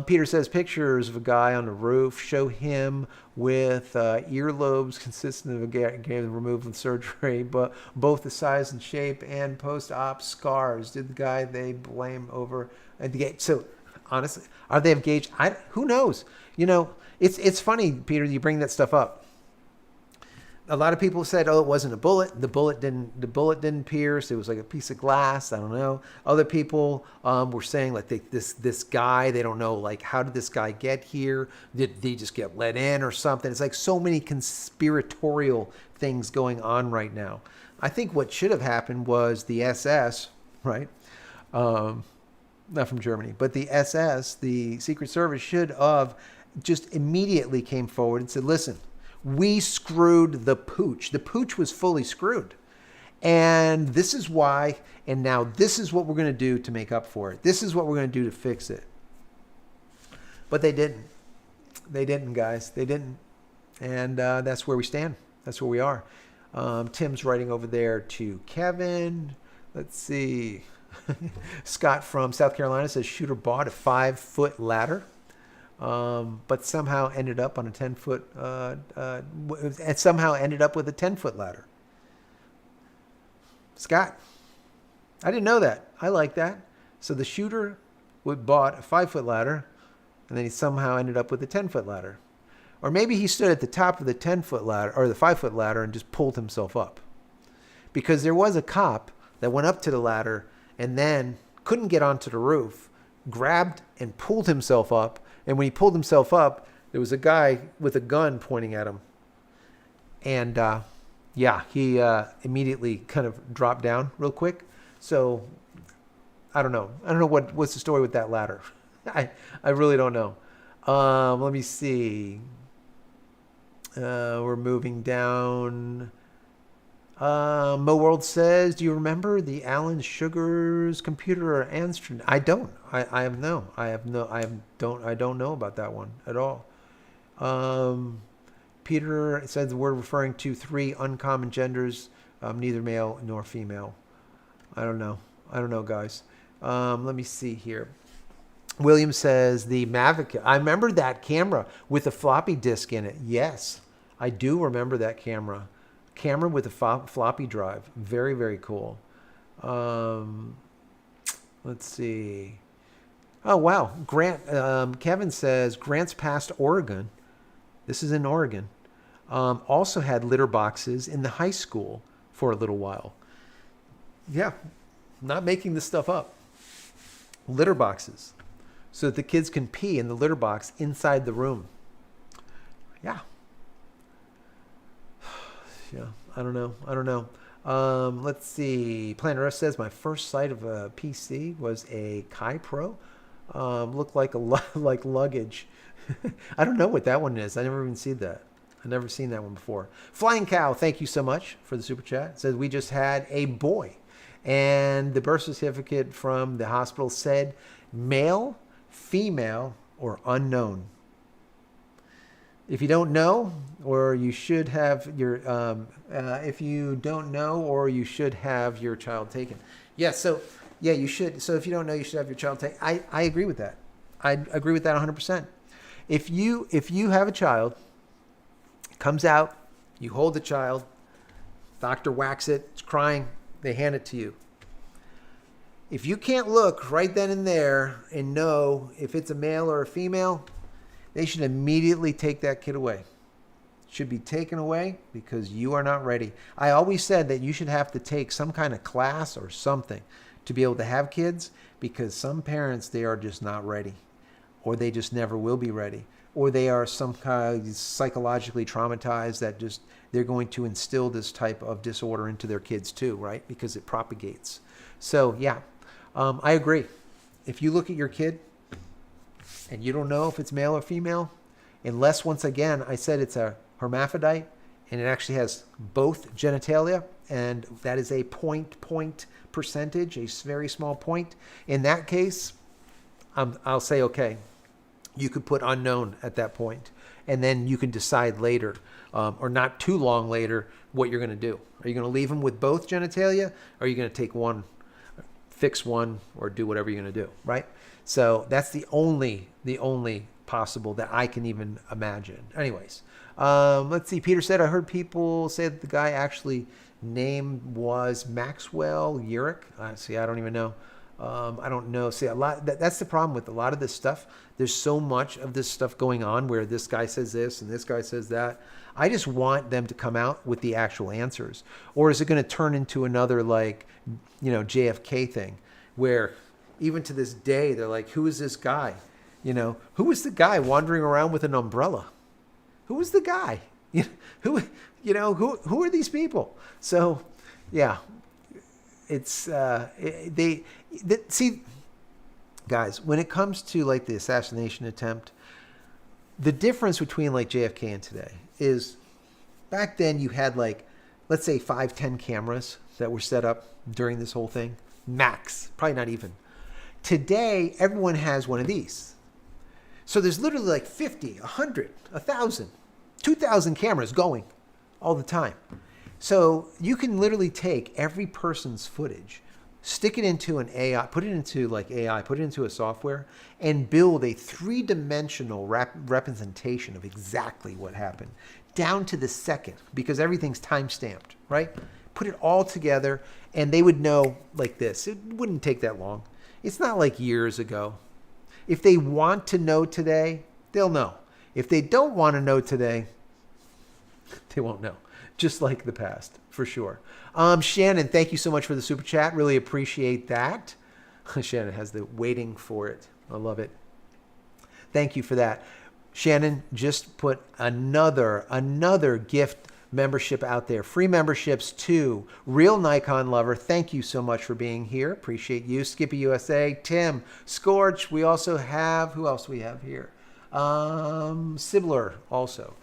Peter says pictures of a guy on the roof show him with earlobes consistent of a game removed with surgery, but both the size and shape and post-op scars. Did the guy they blame over the gate? So honestly, are they engaged? Who knows? You know, it's funny, Peter, you bring that stuff up. A lot of people said, "Oh, it wasn't a bullet. The bullet didn't pierce. It was like a piece of glass." I don't know. Other people were saying like this guy. They don't know like how did this guy get here? Did he just get let in or something? It's like so many conspiratorial things going on right now. I think what should have happened was the SS, right? Not from Germany, but the SS, the Secret Service, should have just immediately came forward and said, "Listen. We screwed the pooch. The pooch was fully screwed. And this is why, and now this is what we're going to do to make up for it. This is what we're going to do to fix it." But they didn't. They didn't, guys. They didn't. And that's where we stand. That's where we are. Tim's writing over there to Kevin. Let's see. Scott from South Carolina says shooter bought a 5-foot ladder. But somehow ended up on a 10-foot. It somehow ended up with a 10-foot ladder. Scott, I didn't know that. I like that. So the shooter bought a 5-foot ladder, and then he somehow ended up with a 10-foot ladder, or maybe he stood at the top of the 10-foot ladder or the 5-foot ladder and just pulled himself up, because there was a cop that went up to the ladder and then couldn't get onto the roof, grabbed and pulled himself up. And when he pulled himself up, there was a guy with a gun pointing at him. And he immediately kind of dropped down real quick. So I don't know. I don't know what's the story with that ladder. I really don't know. Let me see. We're moving down. Mo World says, "Do you remember the Alan Sugar's computer or Anston?" I don't. I don't know about that one at all. Peter says we're referring to 3 uncommon genders, neither male nor female. I don't know, guys. Let me see here. William says the Mavic. I remember that camera with a floppy disk in it. Yes, I do remember that camera. Camera with a floppy drive. Very, very cool. Let's see. Oh, wow. Grant. Kevin says Grants Pass, Oregon. This is in Oregon. Also had litter boxes in the high school for a little while. Yeah. Not making this stuff up. Litter boxes. so that the kids can pee in the litter box inside the room. Yeah. Yeah, I don't know. Let's see. Planet Earth says my first sight of a PC was a Kai Pro. Looked like like luggage. I don't know what that one is. I never even seen that. I've never seen that one before. Flying Cow, thank you so much for the super chat. It says we just had a boy, and the birth certificate from the hospital said male, female, or unknown. If you don't know, or you should have your, if you don't know, or you should have your child taken. Yeah, so, yeah, you should. So if you don't know, you should have your child taken. I agree with that. I agree with that 100%. If you have a child, comes out, you hold the child, doctor whacks it, it's crying, they hand it to you. If you can't look right then and there and know if it's a male or a female, they should immediately take that kid away. It should be taken away because you are not ready. I always said that you should have to take some kind of class or something to be able to have kids, because some parents, they are just not ready, or they just never will be ready, or they are some kind of psychologically traumatized that just they're going to instill this type of disorder into their kids too, right? Because it propagates. So yeah, I agree. If you look at your kid and you don't know if it's male or female, unless, once again, I said it's a hermaphrodite and it actually has both genitalia, and that is a point percentage, a very small point. In that case, I'll say, okay, you could put unknown at that point, and then you can decide later, or not too long later, what you're going to do. Are you going to leave them with both genitalia, or are you going to take one, fix one, or do whatever you're going to do, right? So that's the only possible that I can even imagine. Anyways, let's see. Peter said, I heard people say that the guy actually name was Maxwell Urich. See, I don't even know. I don't know. See, a lot. That's the problem with a lot of this stuff. There's so much of this stuff going on where this guy says this and this guy says that. I just want them to come out with the actual answers. Or is it going to turn into another, like, JFK thing where even to this day they're like, who is this guy? Who is the guy wandering around with an umbrella? Who is the guy? Who are these people? So, yeah. It's see, guys, when it comes to like the assassination attempt, the difference between like JFK and today is back then you had like, let's say 5-10 cameras that were set up during this whole thing, max, probably not even. Today, everyone has one of these. So there's literally like 50, 100, 1,000, 2,000 cameras going all the time. So you can literally take every person's footage, stick it into an AI, put it into like AI, put it into a software, and build a 3-dimensional representation of exactly what happened, down to the second, because everything's time-stamped, right? Put it all together, and they would know like this. It wouldn't take that long. It's not like years ago. If they want to know today, they'll know. If they don't want to know today, they won't know. Just like the past, for sure. Shannon, thank you so much for the super chat. Really appreciate that. Shannon has the waiting for it. I love it. Thank you for that. Shannon just put another gift membership out there. Free memberships to Real Nikon Lover. Thank you so much for being here. Appreciate you. Skippy USA, Tim, Scorch. We also have, who else we have here? Sibler also.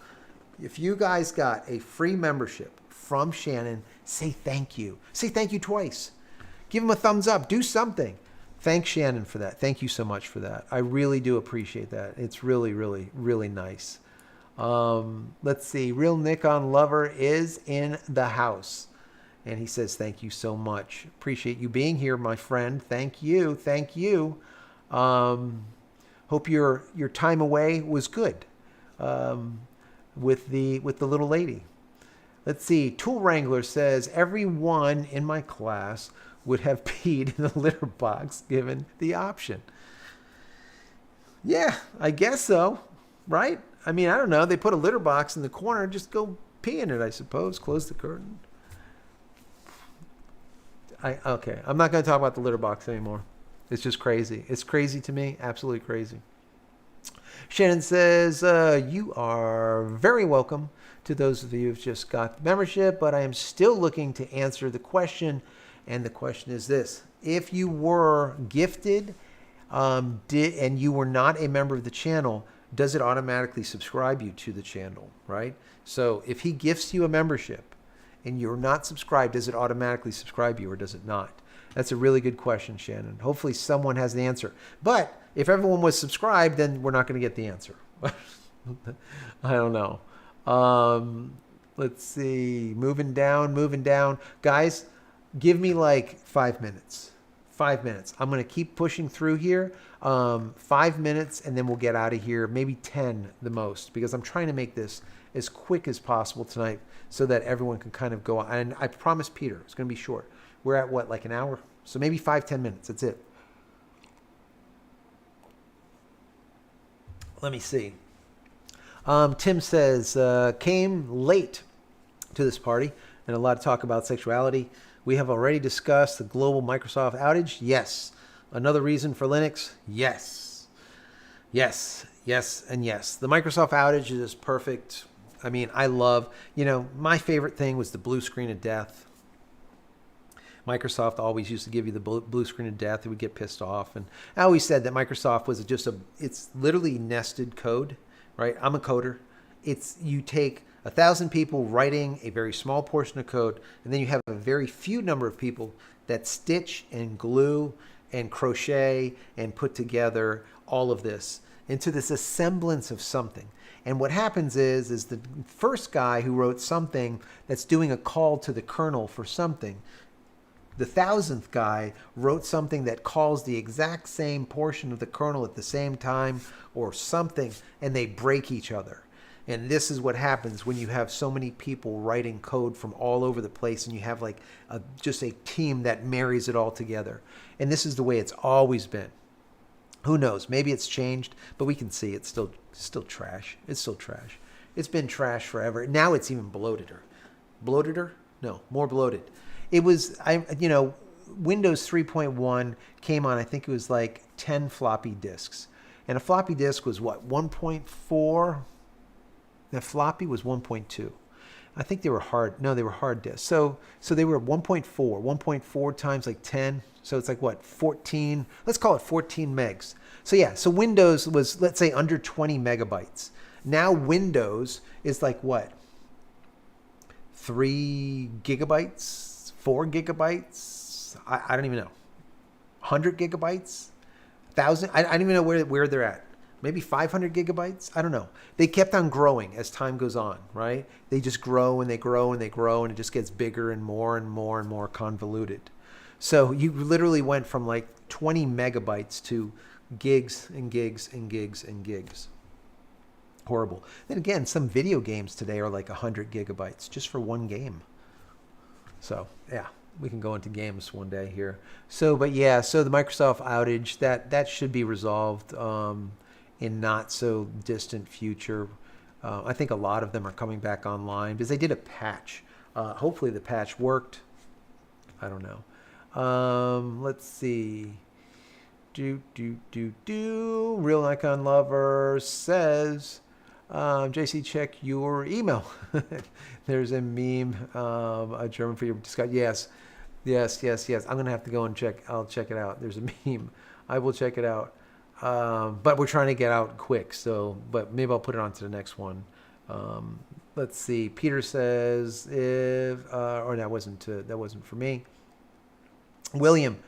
If you guys got a free membership from Shannon, say thank you. Say thank you twice. Give him a thumbs up. Do something. Thank Shannon for that. Thank you so much for that. I really do appreciate that. It's really, really, really nice. Let's see. Real Nikon Lover is in the house. And he says, thank you so much. Appreciate you being here, my friend. Thank you. Thank you. Hope your time away was good. With the little lady. Let's see. Tool Wrangler says, everyone in my class would have peed in the litter box given the option. Yeah, I guess so. Right? I mean, I don't know. They put a litter box in the corner. Just go pee in it, I suppose. Close the curtain. Okay. I'm not going to talk about the litter box anymore. It's just crazy. It's crazy to me. Absolutely crazy. Shannon says, you are very welcome to those of you who've just got the membership, but I am still looking to answer the question. And the question is this. If you were gifted and you were not a member of the channel, does it automatically subscribe you to the channel, right? So if he gifts you a membership and you're not subscribed, does it automatically subscribe you or does it not? That's a really good question, Shannon. Hopefully someone has the answer. But if everyone was subscribed, then we're not going to get the answer. I don't know. Let's see. Moving down. Guys, give me like 5 minutes. 5 minutes. I'm going to keep pushing through here. 5 minutes, and then we'll get out of here. Maybe 10 the most, because I'm trying to make this as quick as possible tonight so that everyone can kind of go on. And I promised Peter it's going to be short. We're at what, like an hour? So maybe 5-10 minutes. That's it. Let me see. Tim says, came late to this party and a lot of talk about sexuality. We have already discussed the global Microsoft outage. Yes. Another reason for Linux. Yes. Yes, yes, and yes. The Microsoft outage is perfect. I mean, I love, my favorite thing was the blue screen of death. Microsoft always used to give you the blue screen of death. It would get pissed off. And I always said that Microsoft was it's literally nested code, right? I'm a coder. You take 1,000 people writing a very small portion of code, and then you have a very few number of people that stitch and glue and crochet and put together all of this into this semblance of something. And what happens is the first guy who wrote something that's doing a call to the kernel for something, the 1,000th guy wrote something that calls the exact same portion of the kernel at the same time or something, and they break each other. And this is what happens when you have so many people writing code from all over the place and you have like just a team that marries it all together. And this is the way it's always been. Who knows? Maybe it's changed, but we can see it's still trash. It's still trash. It's been trash forever. Now it's even bloateder. Bloateder? No, more bloated. It was, Windows 3.1 came on, I think it was like 10 floppy disks. And a floppy disk was what, 1.4? The floppy was 1.2. I think they were hard. No, they were hard disks. So they were 1.4 times like 10. So it's like what, 14? Let's call it 14 megs. So yeah, so Windows was, let's say, under 20 megabytes. Now Windows is like what? 3 gigabytes? 4 gigabytes? I don't even know. 100 gigabytes? 1,000? I don't even know where they're at. Maybe 500 gigabytes? I don't know. They kept on growing as time goes on, right? They just grow and they grow and they grow, and it just gets bigger and more and more and more convoluted. So you literally went from like 20 megabytes to gigs and gigs and gigs and gigs. Horrible. Then again, some video games today are like 100 gigabytes just for one game. So yeah, we can go into games one day here. So the Microsoft outage, that should be resolved in not so distant future. I think a lot of them are coming back online because they did a patch. Hopefully the patch worked. I don't know. Let's see. Real Nikon Lover says, JC, check your email. There's a meme, a German for your discussion. Yes. I'm going to have to go and check. I'll check it out. There's a meme. I will check it out. But we're trying to get out quick. But maybe I'll put it on to the next one. Let's see. Peter says, that wasn't for me. William,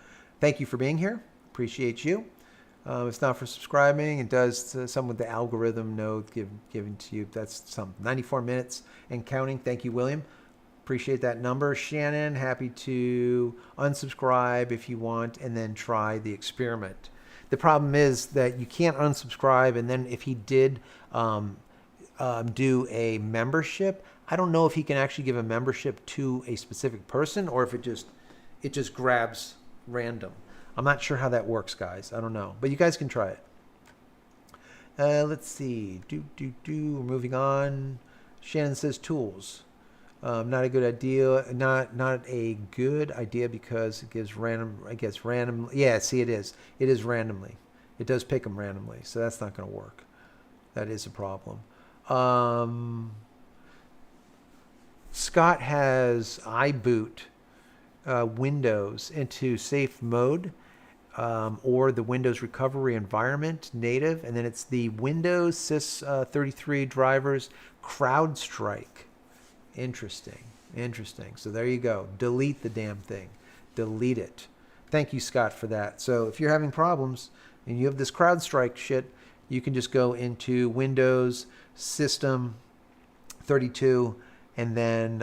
thank you for being here. Appreciate you. It's not for subscribing. It does some with the algorithm node given to you. That's some 94 minutes and counting. Thank you, William. Appreciate that number. Shannon, happy to unsubscribe if you want and then try the experiment. The problem is that you can't unsubscribe, and then if he did do a membership, I don't know if he can actually give a membership to a specific person or if it just grabs random. I'm not sure how that works, guys. I don't know. But you guys can try it. Let's see. We're moving on. Shannon says tools. Not a good idea. Not a good idea because it gives random. It gets random. Yeah, see, it is. It is randomly. It does pick them randomly, so that's not going to work. That is a problem. Scott has iBoot Windows into safe mode, or the Windows recovery environment native, and then it's the Windows sys33 drivers CrowdStrike. Interesting. So there you go. Delete the damn thing. Delete it. Thank you, Scott, for that. So if you're having problems and you have this CrowdStrike shit, you can just go into Windows System 32 and then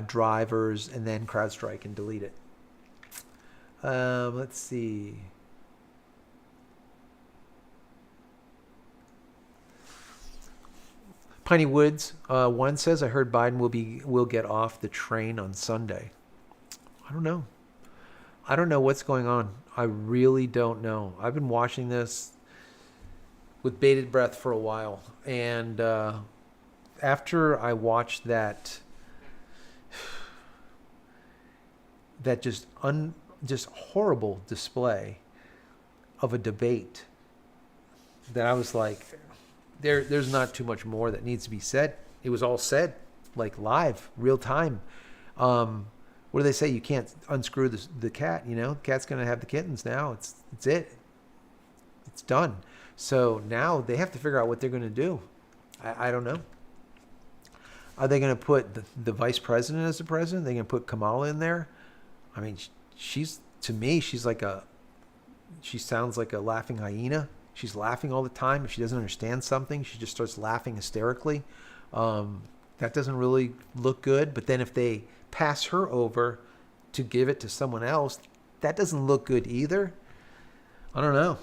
drivers and then CrowdStrike and delete it. Let's see. Piney Woods one says, I heard Biden will get off the train on Sunday. I don't know. I don't know what's going on. I really don't know. I've been watching this with bated breath for a while, and after I watched that just horrible display of a debate, that I was like, there's not too much more that needs to be said. It was all said, like live, real time. What do they say? You can't unscrew the cat. The cat's gonna have the kittens now. It's done. So now they have to figure out what they're gonna do. I don't know. Are they gonna put the vice president as the president? Are they gonna put Kamala in there? I mean, she's, to me, she sounds like a laughing hyena. She's laughing all the time. If she doesn't understand something, she just starts laughing hysterically. That doesn't really look good. But then if they pass her over to give it to someone else, that doesn't look good either. I don't know.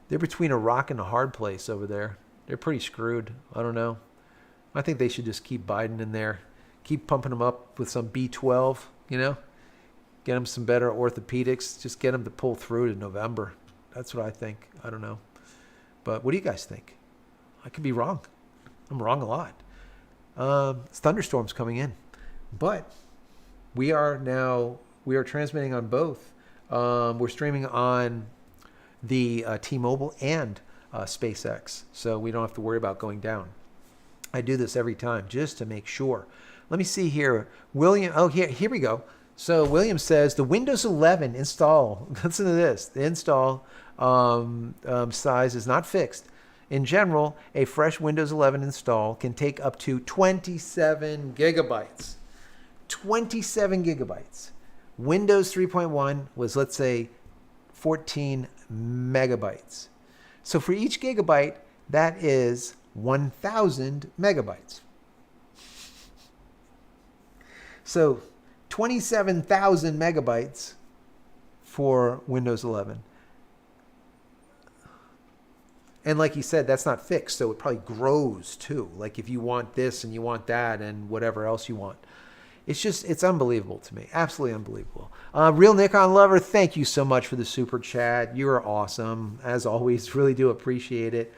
They're between a rock and a hard place over there. They're pretty screwed. I don't know. I think they should just keep Biden in there. Keep pumping him up with some B12, Get him some better orthopedics. Just get him to pull through to November. That's what I think. I don't know. But what do you guys think? I could be wrong. I'm wrong a lot. Thunderstorms coming in. But we are transmitting on both. We're streaming on the T-Mobile and SpaceX. So we don't have to worry about going down. I do this every time just to make sure. Let me see here. William, here we go. So William says the Windows 11 install, listen to this, the install size is not fixed. In general, a fresh Windows 11 install can take up to 27 gigabytes. 27 gigabytes. Windows 3.1 was, let's say, 14 megabytes. So for each gigabyte, that is 1,000 megabytes. So 27,000 megabytes for Windows 11. And like he said, that's not fixed, so it probably grows too. Like if you want this and you want that and whatever else you want. It's unbelievable to me. Absolutely unbelievable. Real Nikon Lover, thank you so much for the super chat. You are awesome. As always, really do appreciate it.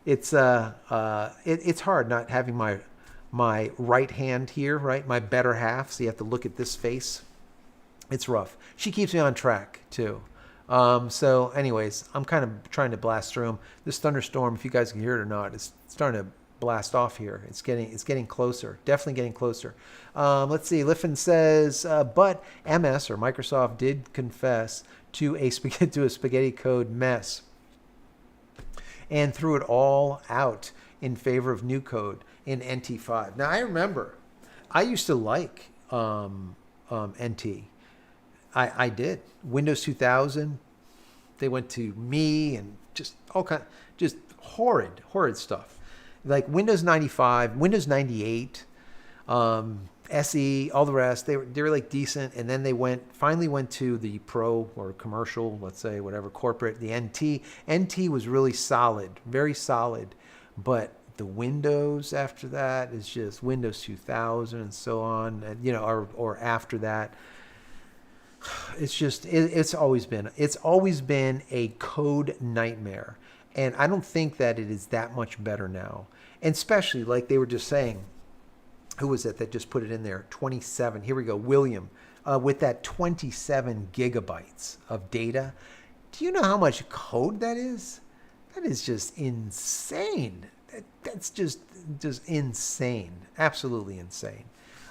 It's hard not having my right hand here, right? My better half. So you have to look at this face. It's rough. She keeps me on track too. So anyways, I'm kind of trying to blast through them. This thunderstorm, if you guys can hear it or not, it's starting to blast off here. It's getting closer. Definitely getting closer. Let's see. Liffen says, but MS or Microsoft did confess to a spaghetti code mess and threw it all out in favor of new code in NT5. Now I remember, I used to like NT. I did. Windows 2000, they went to me and just all kind, just horrid stuff. Like Windows 95, Windows 98, SE, all the rest, they were like decent. And then they finally went to the pro or commercial, let's say, whatever, corporate, the NT. NT was really solid, very solid. But the Windows after that is just Windows 2000 and so on, and, or after that. It's always been a code nightmare. And I don't think that it is that much better now. And especially like they were just saying, who was it that just put it in there? 27. Here we go. William, with that 27 gigabytes of data. Do you know how much code that is? That is just insane. That's just insane. Absolutely insane.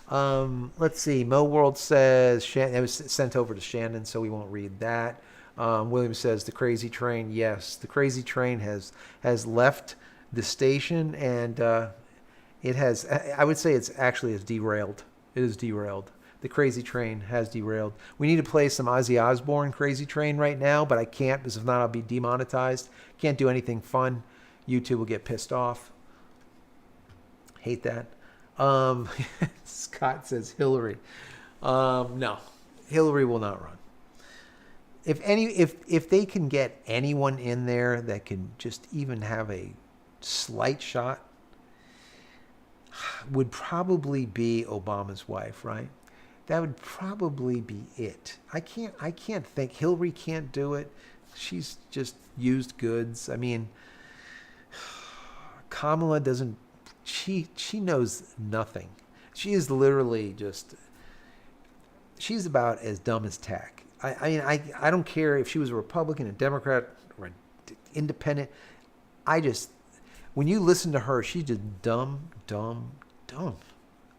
Let's see. Mo World says it was sent over to Shannon, so we won't read that. William says the crazy train. Yes, the crazy train has left the station, and it has. I would say it's actually is derailed. It is derailed. The crazy train has derailed. We need to play some Ozzy Osbourne Crazy Train right now, but I can't because if not, I'll be demonetized. Can't do anything fun. YouTube will get pissed off. Hate that. Scott says Hillary. No, Hillary will not run. If they can get anyone in there that can just even have a slight shot, would probably be Obama's wife, right? That would probably be it. I can't think. Hillary can't do it. She's just used goods. I mean, Kamala doesn't. She knows nothing. She is literally just. She's about as dumb as tack. I mean, I don't care if she was a Republican, a Democrat, or an independent. When you listen to her, she's just dumb. I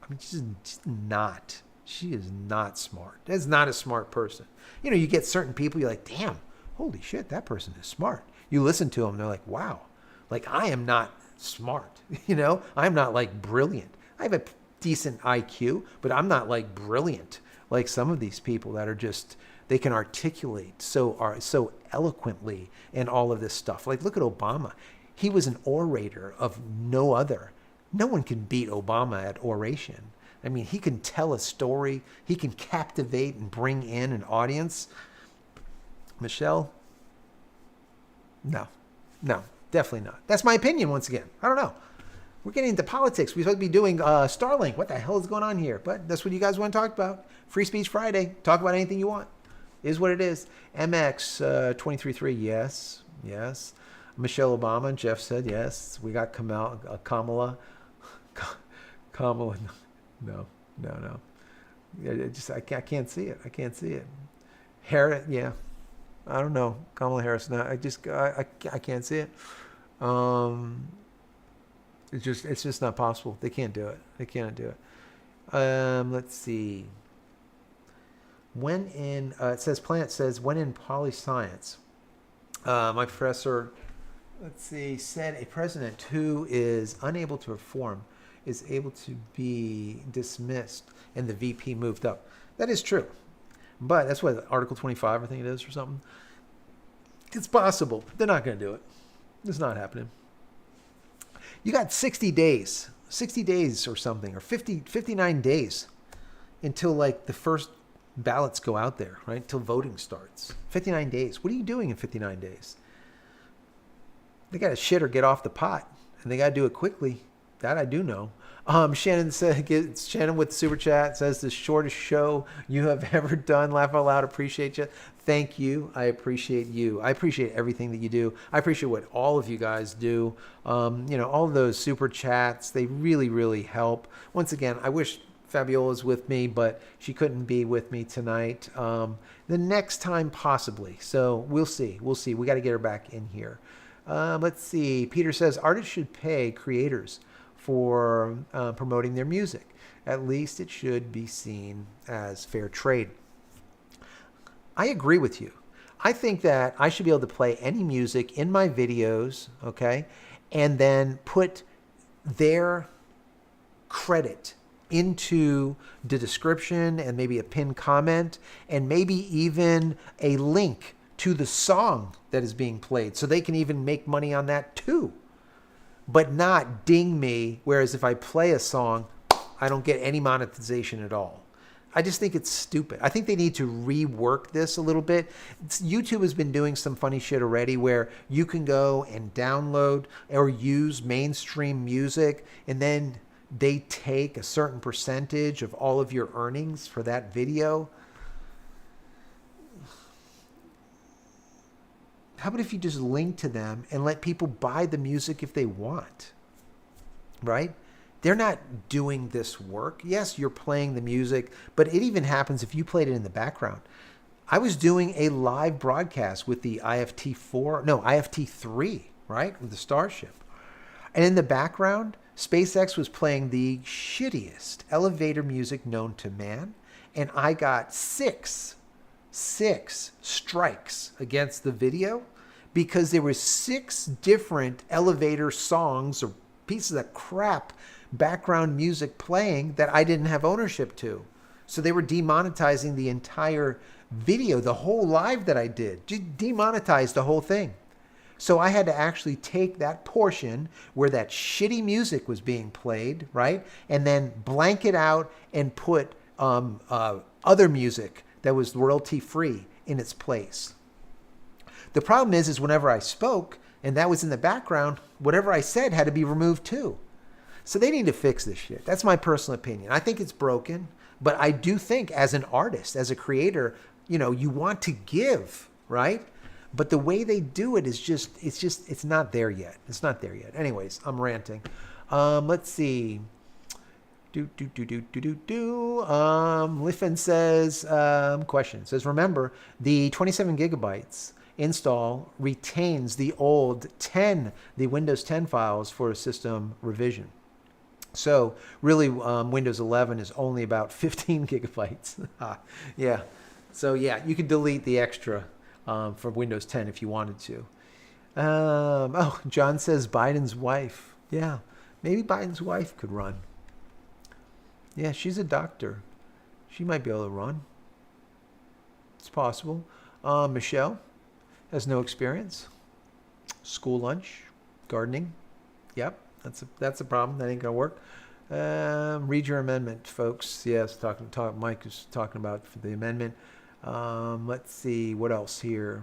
mean, she's not. She is not smart. That's not a smart person. You know, you get certain people, you're like, damn, holy shit, that person is smart. You listen to them, they're like, wow, like I am not smart. You know, I'm not like brilliant. I have a decent IQ, but I'm not like brilliant like some of these people that are just, they can articulate so eloquently and all of this stuff. Like, look at Obama. He was an orator of no other. No one can beat Obama at oration. I mean, he can tell a story. He can captivate and bring in an audience. Michelle? No, definitely not. That's my opinion once again. I don't know. We're getting into politics. We're supposed to be doing Starlink. What the hell is going on here? But that's what you guys want to talk about. Free Speech Friday. Talk about anything you want. Is what it is. MX 233, yes. Michelle Obama, Jeff said yes. We got Kamala. Kamala, no. I can't see it. I Harris, yeah. I don't know. Kamala Harris, no. I can't see it. It's just not possible. They can't do it. They cannot do it. Let's see. It says Plant says when in poli science, my professor, said a president who is unable to reform is able to be dismissed and the VP moved up. That is true. But that's what Article 25, I think it is, or something. It's possible. They're not going to do it. It's not happening. You got 60 days or something, or 59 days until like the first ballots go out there, right? Until voting starts. 59 days. What are you doing in 59 days? They got to shit or get off the pot, and they got to do it quickly. That I do know. Shannon with the super chat says the shortest show you have ever done. Laugh out loud. Appreciate you. Thank you. I appreciate you. I appreciate everything that you do. I appreciate what all of you guys do. All of those super chats, they really, really help. Once again, I wish Fabiola was with me, but she couldn't be with me tonight. The next time, possibly. So we'll see. We got to get her back in here. Let's see. Peter says artists should pay creators for promoting their music. At least it should be seen as fair trade. I agree with you. I think that I should be able to play any music in my videos, okay, and then put their credit into the description and maybe a pinned comment and maybe even a link to the song that is being played so they can even make money on that too. But not ding me, whereas if I play a song, I don't get any monetization at all. I just think it's stupid. I think they need to rework this a little bit. YouTube has been doing some funny shit already where you can go and download or use mainstream music, and then they take a certain percentage of all of your earnings for that video. How about if you just link to them and let people buy the music if they want, right? they're not doing this work. Yes, you're playing the music, but it even happens if you played it in the background. I was doing a live broadcast with the IFT3, right? With the Starship. And in the background, SpaceX was playing the shittiest elevator music known to man. And I got six strikes against the video because there were 6 different elevator songs or pieces of crap background music playing that I didn't have ownership to. So they were demonetizing the entire video, the whole live that I did, demonetized the whole thing. So I had to actually take that portion where that shitty music was being played, right? And then blank it out and put other music that was royalty free in its place. The problem is whenever I spoke and that was in the background, whatever I said had to be removed too. So they need to fix this shit. That's my personal opinion. I think it's broken, but I do think as an artist, as a creator, you want to give, right? But the way they do it is it's not there yet. It's not there yet. Anyways, I'm ranting. Let's see. Liffen says, question. Says, remember, the 27 gigabytes install retains the old the Windows 10 files for a system revision. So really, Windows 11 is only about 15 gigabytes. Yeah. So yeah, you could delete the extra for Windows 10 if you wanted to. John says Biden's wife. Yeah, maybe Biden's wife could run. Yeah, she's a doctor. She might be able to run. It's possible. Michelle has no experience. School lunch, gardening. Yep, that's a problem. That ain't gonna work. Read your amendment, folks. Yes, Mike is talking about for the amendment. Let's see what else here.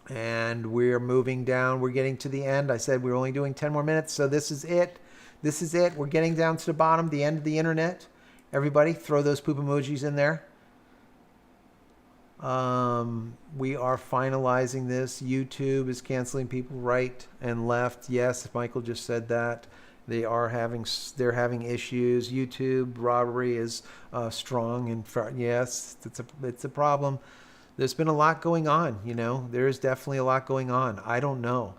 And we're moving down. We're getting to the end. I said we're only doing 10 more minutes, so this is it. This is it. We're getting down to the bottom, the end of the internet. Everybody, throw those poop emojis in there. We are finalizing this. YouTube is canceling people right and left. Yes, Michael just said that. They're having issues. YouTube robbery is strong, and yes, it's a problem. There's been a lot going on. There is definitely a lot going on. I don't know.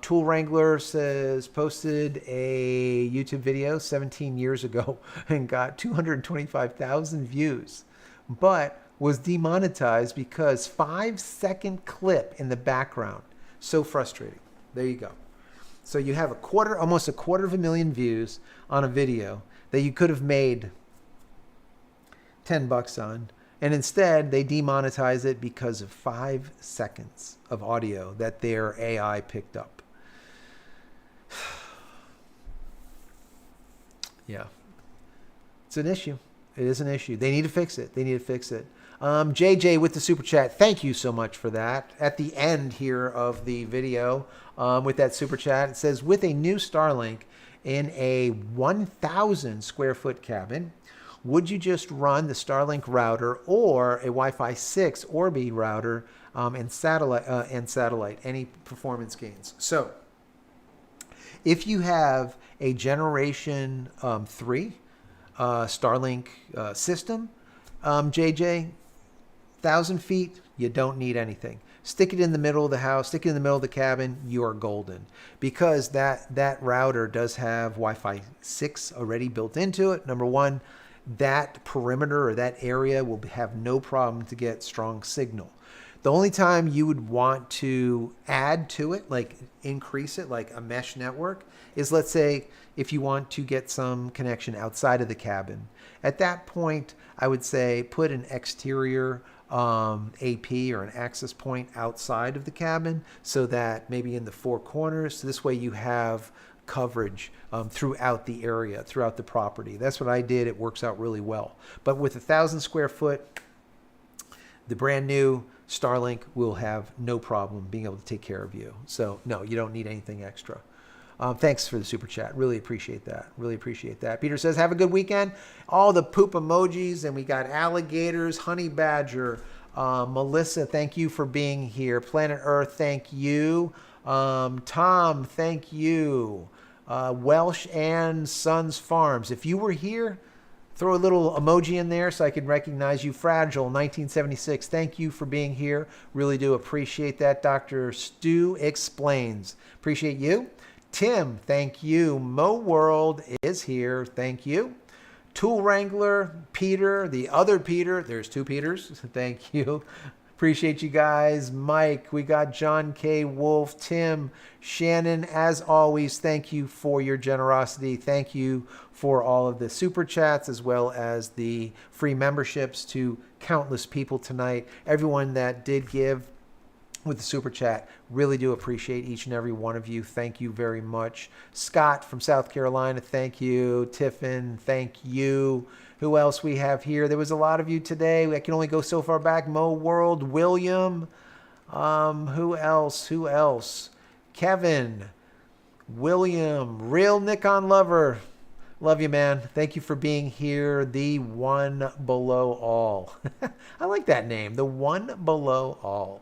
Tool Wrangler says posted a YouTube video 17 years ago and got 225,000 views, but was demonetized because 5-second clip in the background. So frustrating. There you go. So you have almost a quarter of a million views on a video that you could have made $10 on. And instead, they demonetize it because of 5 seconds of audio that their AI picked up. Yeah. It's an issue. It is an issue. They need to fix it. JJ with the super chat. Thank you so much for that. At the end here of the video with that super chat, it says, with a new Starlink in a 1,000 square foot cabin, would you just run the Starlink router or a Wi-Fi 6 Orbi router and satellite? Any performance gains? So, if you have a Generation 3 Starlink system, JJ, 1,000 feet, you don't need anything. Stick it in the middle of the house, stick it in the middle of the cabin, you are golden. Because that router does have Wi-Fi 6 already built into it. Number one, that perimeter or that area will have no problem to get strong signal. The only time you would want to add to it, like increase it, like a mesh network, is let's say if you want to get some connection outside of the cabin. At that point, I would say put an exterior AP or an access point outside of the cabin so that maybe in the 4 corners, so this way you have coverage throughout the area, throughout the property. That's what I did. It works out really well. But with 1,000 square foot, the brand new Starlink will have no problem being able to take care of you. So no, you don't need anything extra. Thanks for the super chat. Really appreciate that. Really appreciate that. Peter says, have a good weekend. All the poop emojis, and we got alligators, honey badger. Melissa, thank you for being here. Planet Earth, thank you. Tom, thank you. Welsh and Sons Farms. If you were here, throw a little emoji in there so I can recognize you. Fragile 1976. Thank you for being here. Really do appreciate that. Dr. Stu Explains. Appreciate you. Tim, thank you. Mo World is here. Thank you. Tool Wrangler, Peter, the other Peter. There's two Peters. Thank you. Appreciate you guys. Mike, we got John K. Wolf, Tim, Shannon, as always, thank you for your generosity. Thank you for all of the super chats as well as the free memberships to countless people tonight. Everyone that did give with the super chat, really do appreciate each and every one of you. Thank you very much. Scott from South Carolina, thank you. Tiffin, thank you. Who else we have here? There was a lot of you today. I can only go so far back. Mo World, William. Who else? Kevin, William, Real Nikon Lover. Love you, man. Thank you for being here. The One Below All. I like that name. The One Below All.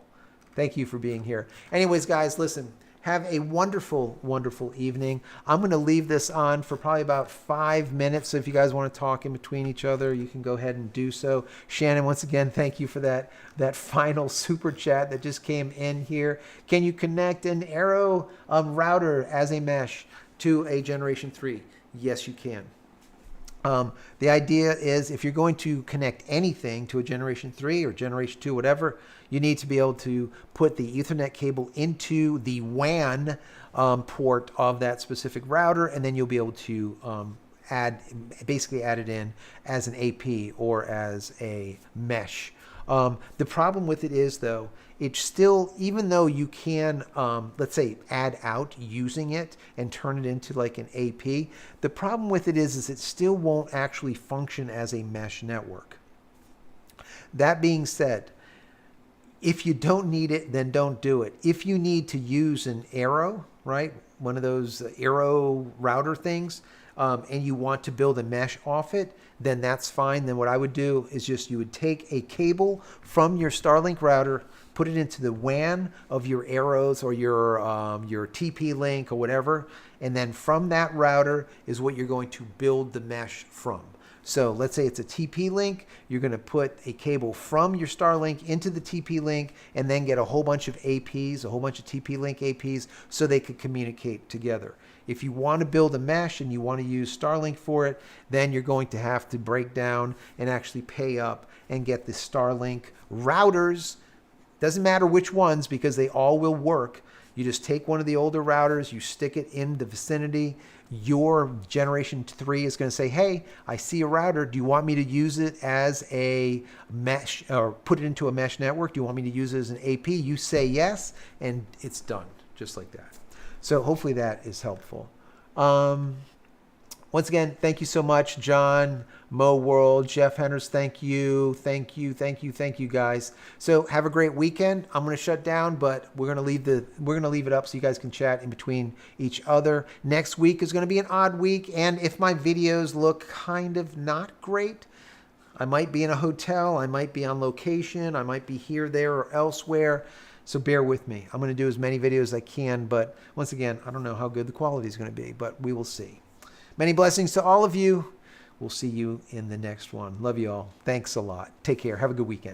Thank you for being here. Anyways, guys, listen. Have a wonderful, wonderful evening. I'm going to leave this on for probably about 5 minutes. So if you guys want to talk in between each other, you can go ahead and do so. Shannon, once again, thank you for that final super chat that just came in here. Can you connect an Arrow router as a mesh to a Generation 3? Yes, you can. The idea is if you're going to connect anything to a Generation 3 or Generation 2, whatever, you need to be able to put the Ethernet cable into the WAN port of that specific router, and then you'll be able to basically add it in as an AP or as a mesh. The problem with it is, though, it's still, even though you can, let's say, add out using it and turn it into like an AP, the problem with it is it still won't actually function as a mesh network. That being said, if you don't need it, then don't do it. If you need to use an Arrow, right, one of those Arrow router things, and you want to build a mesh off it, then that's fine. Then what I would do is just you would take a cable from your Starlink router, put it into the WAN of your Arrows or your TP-Link or whatever, and then from that router is what you're going to build the mesh from. So let's say it's a TP-Link. You're going to put a cable from your Starlink into the TP-Link and then get a whole bunch of APs, a whole bunch of TP-Link APs, so they could communicate together. If you want to build a mesh and you want to use Starlink for it, then you're going to have to break down and actually pay up and get the Starlink routers. Doesn't matter which ones because they all will work. You just take one of the older routers, you stick it in the vicinity. Your Generation 3 is going to say, hey, I see a router. Do you want me to use it as a mesh or put it into a mesh network? Do you want me to use it as an AP? You say yes, and it's done just like that. So hopefully that is helpful. Once again, thank you so much, John, Mo World, Jeff Henders. Thank you, guys. So have a great weekend. I'm going to shut down, but we're going to leave it up so you guys can chat in between each other. Next week is going to be an odd week, and if my videos look kind of not great, I might be in a hotel, I might be on location, I might be here, there, or elsewhere. So bear with me. I'm going to do as many videos as I can, but once again, I don't know how good the quality is going to be, but we will see. Many blessings to all of you. We'll see you in the next one. Love you all. Thanks a lot. Take care. Have a good weekend.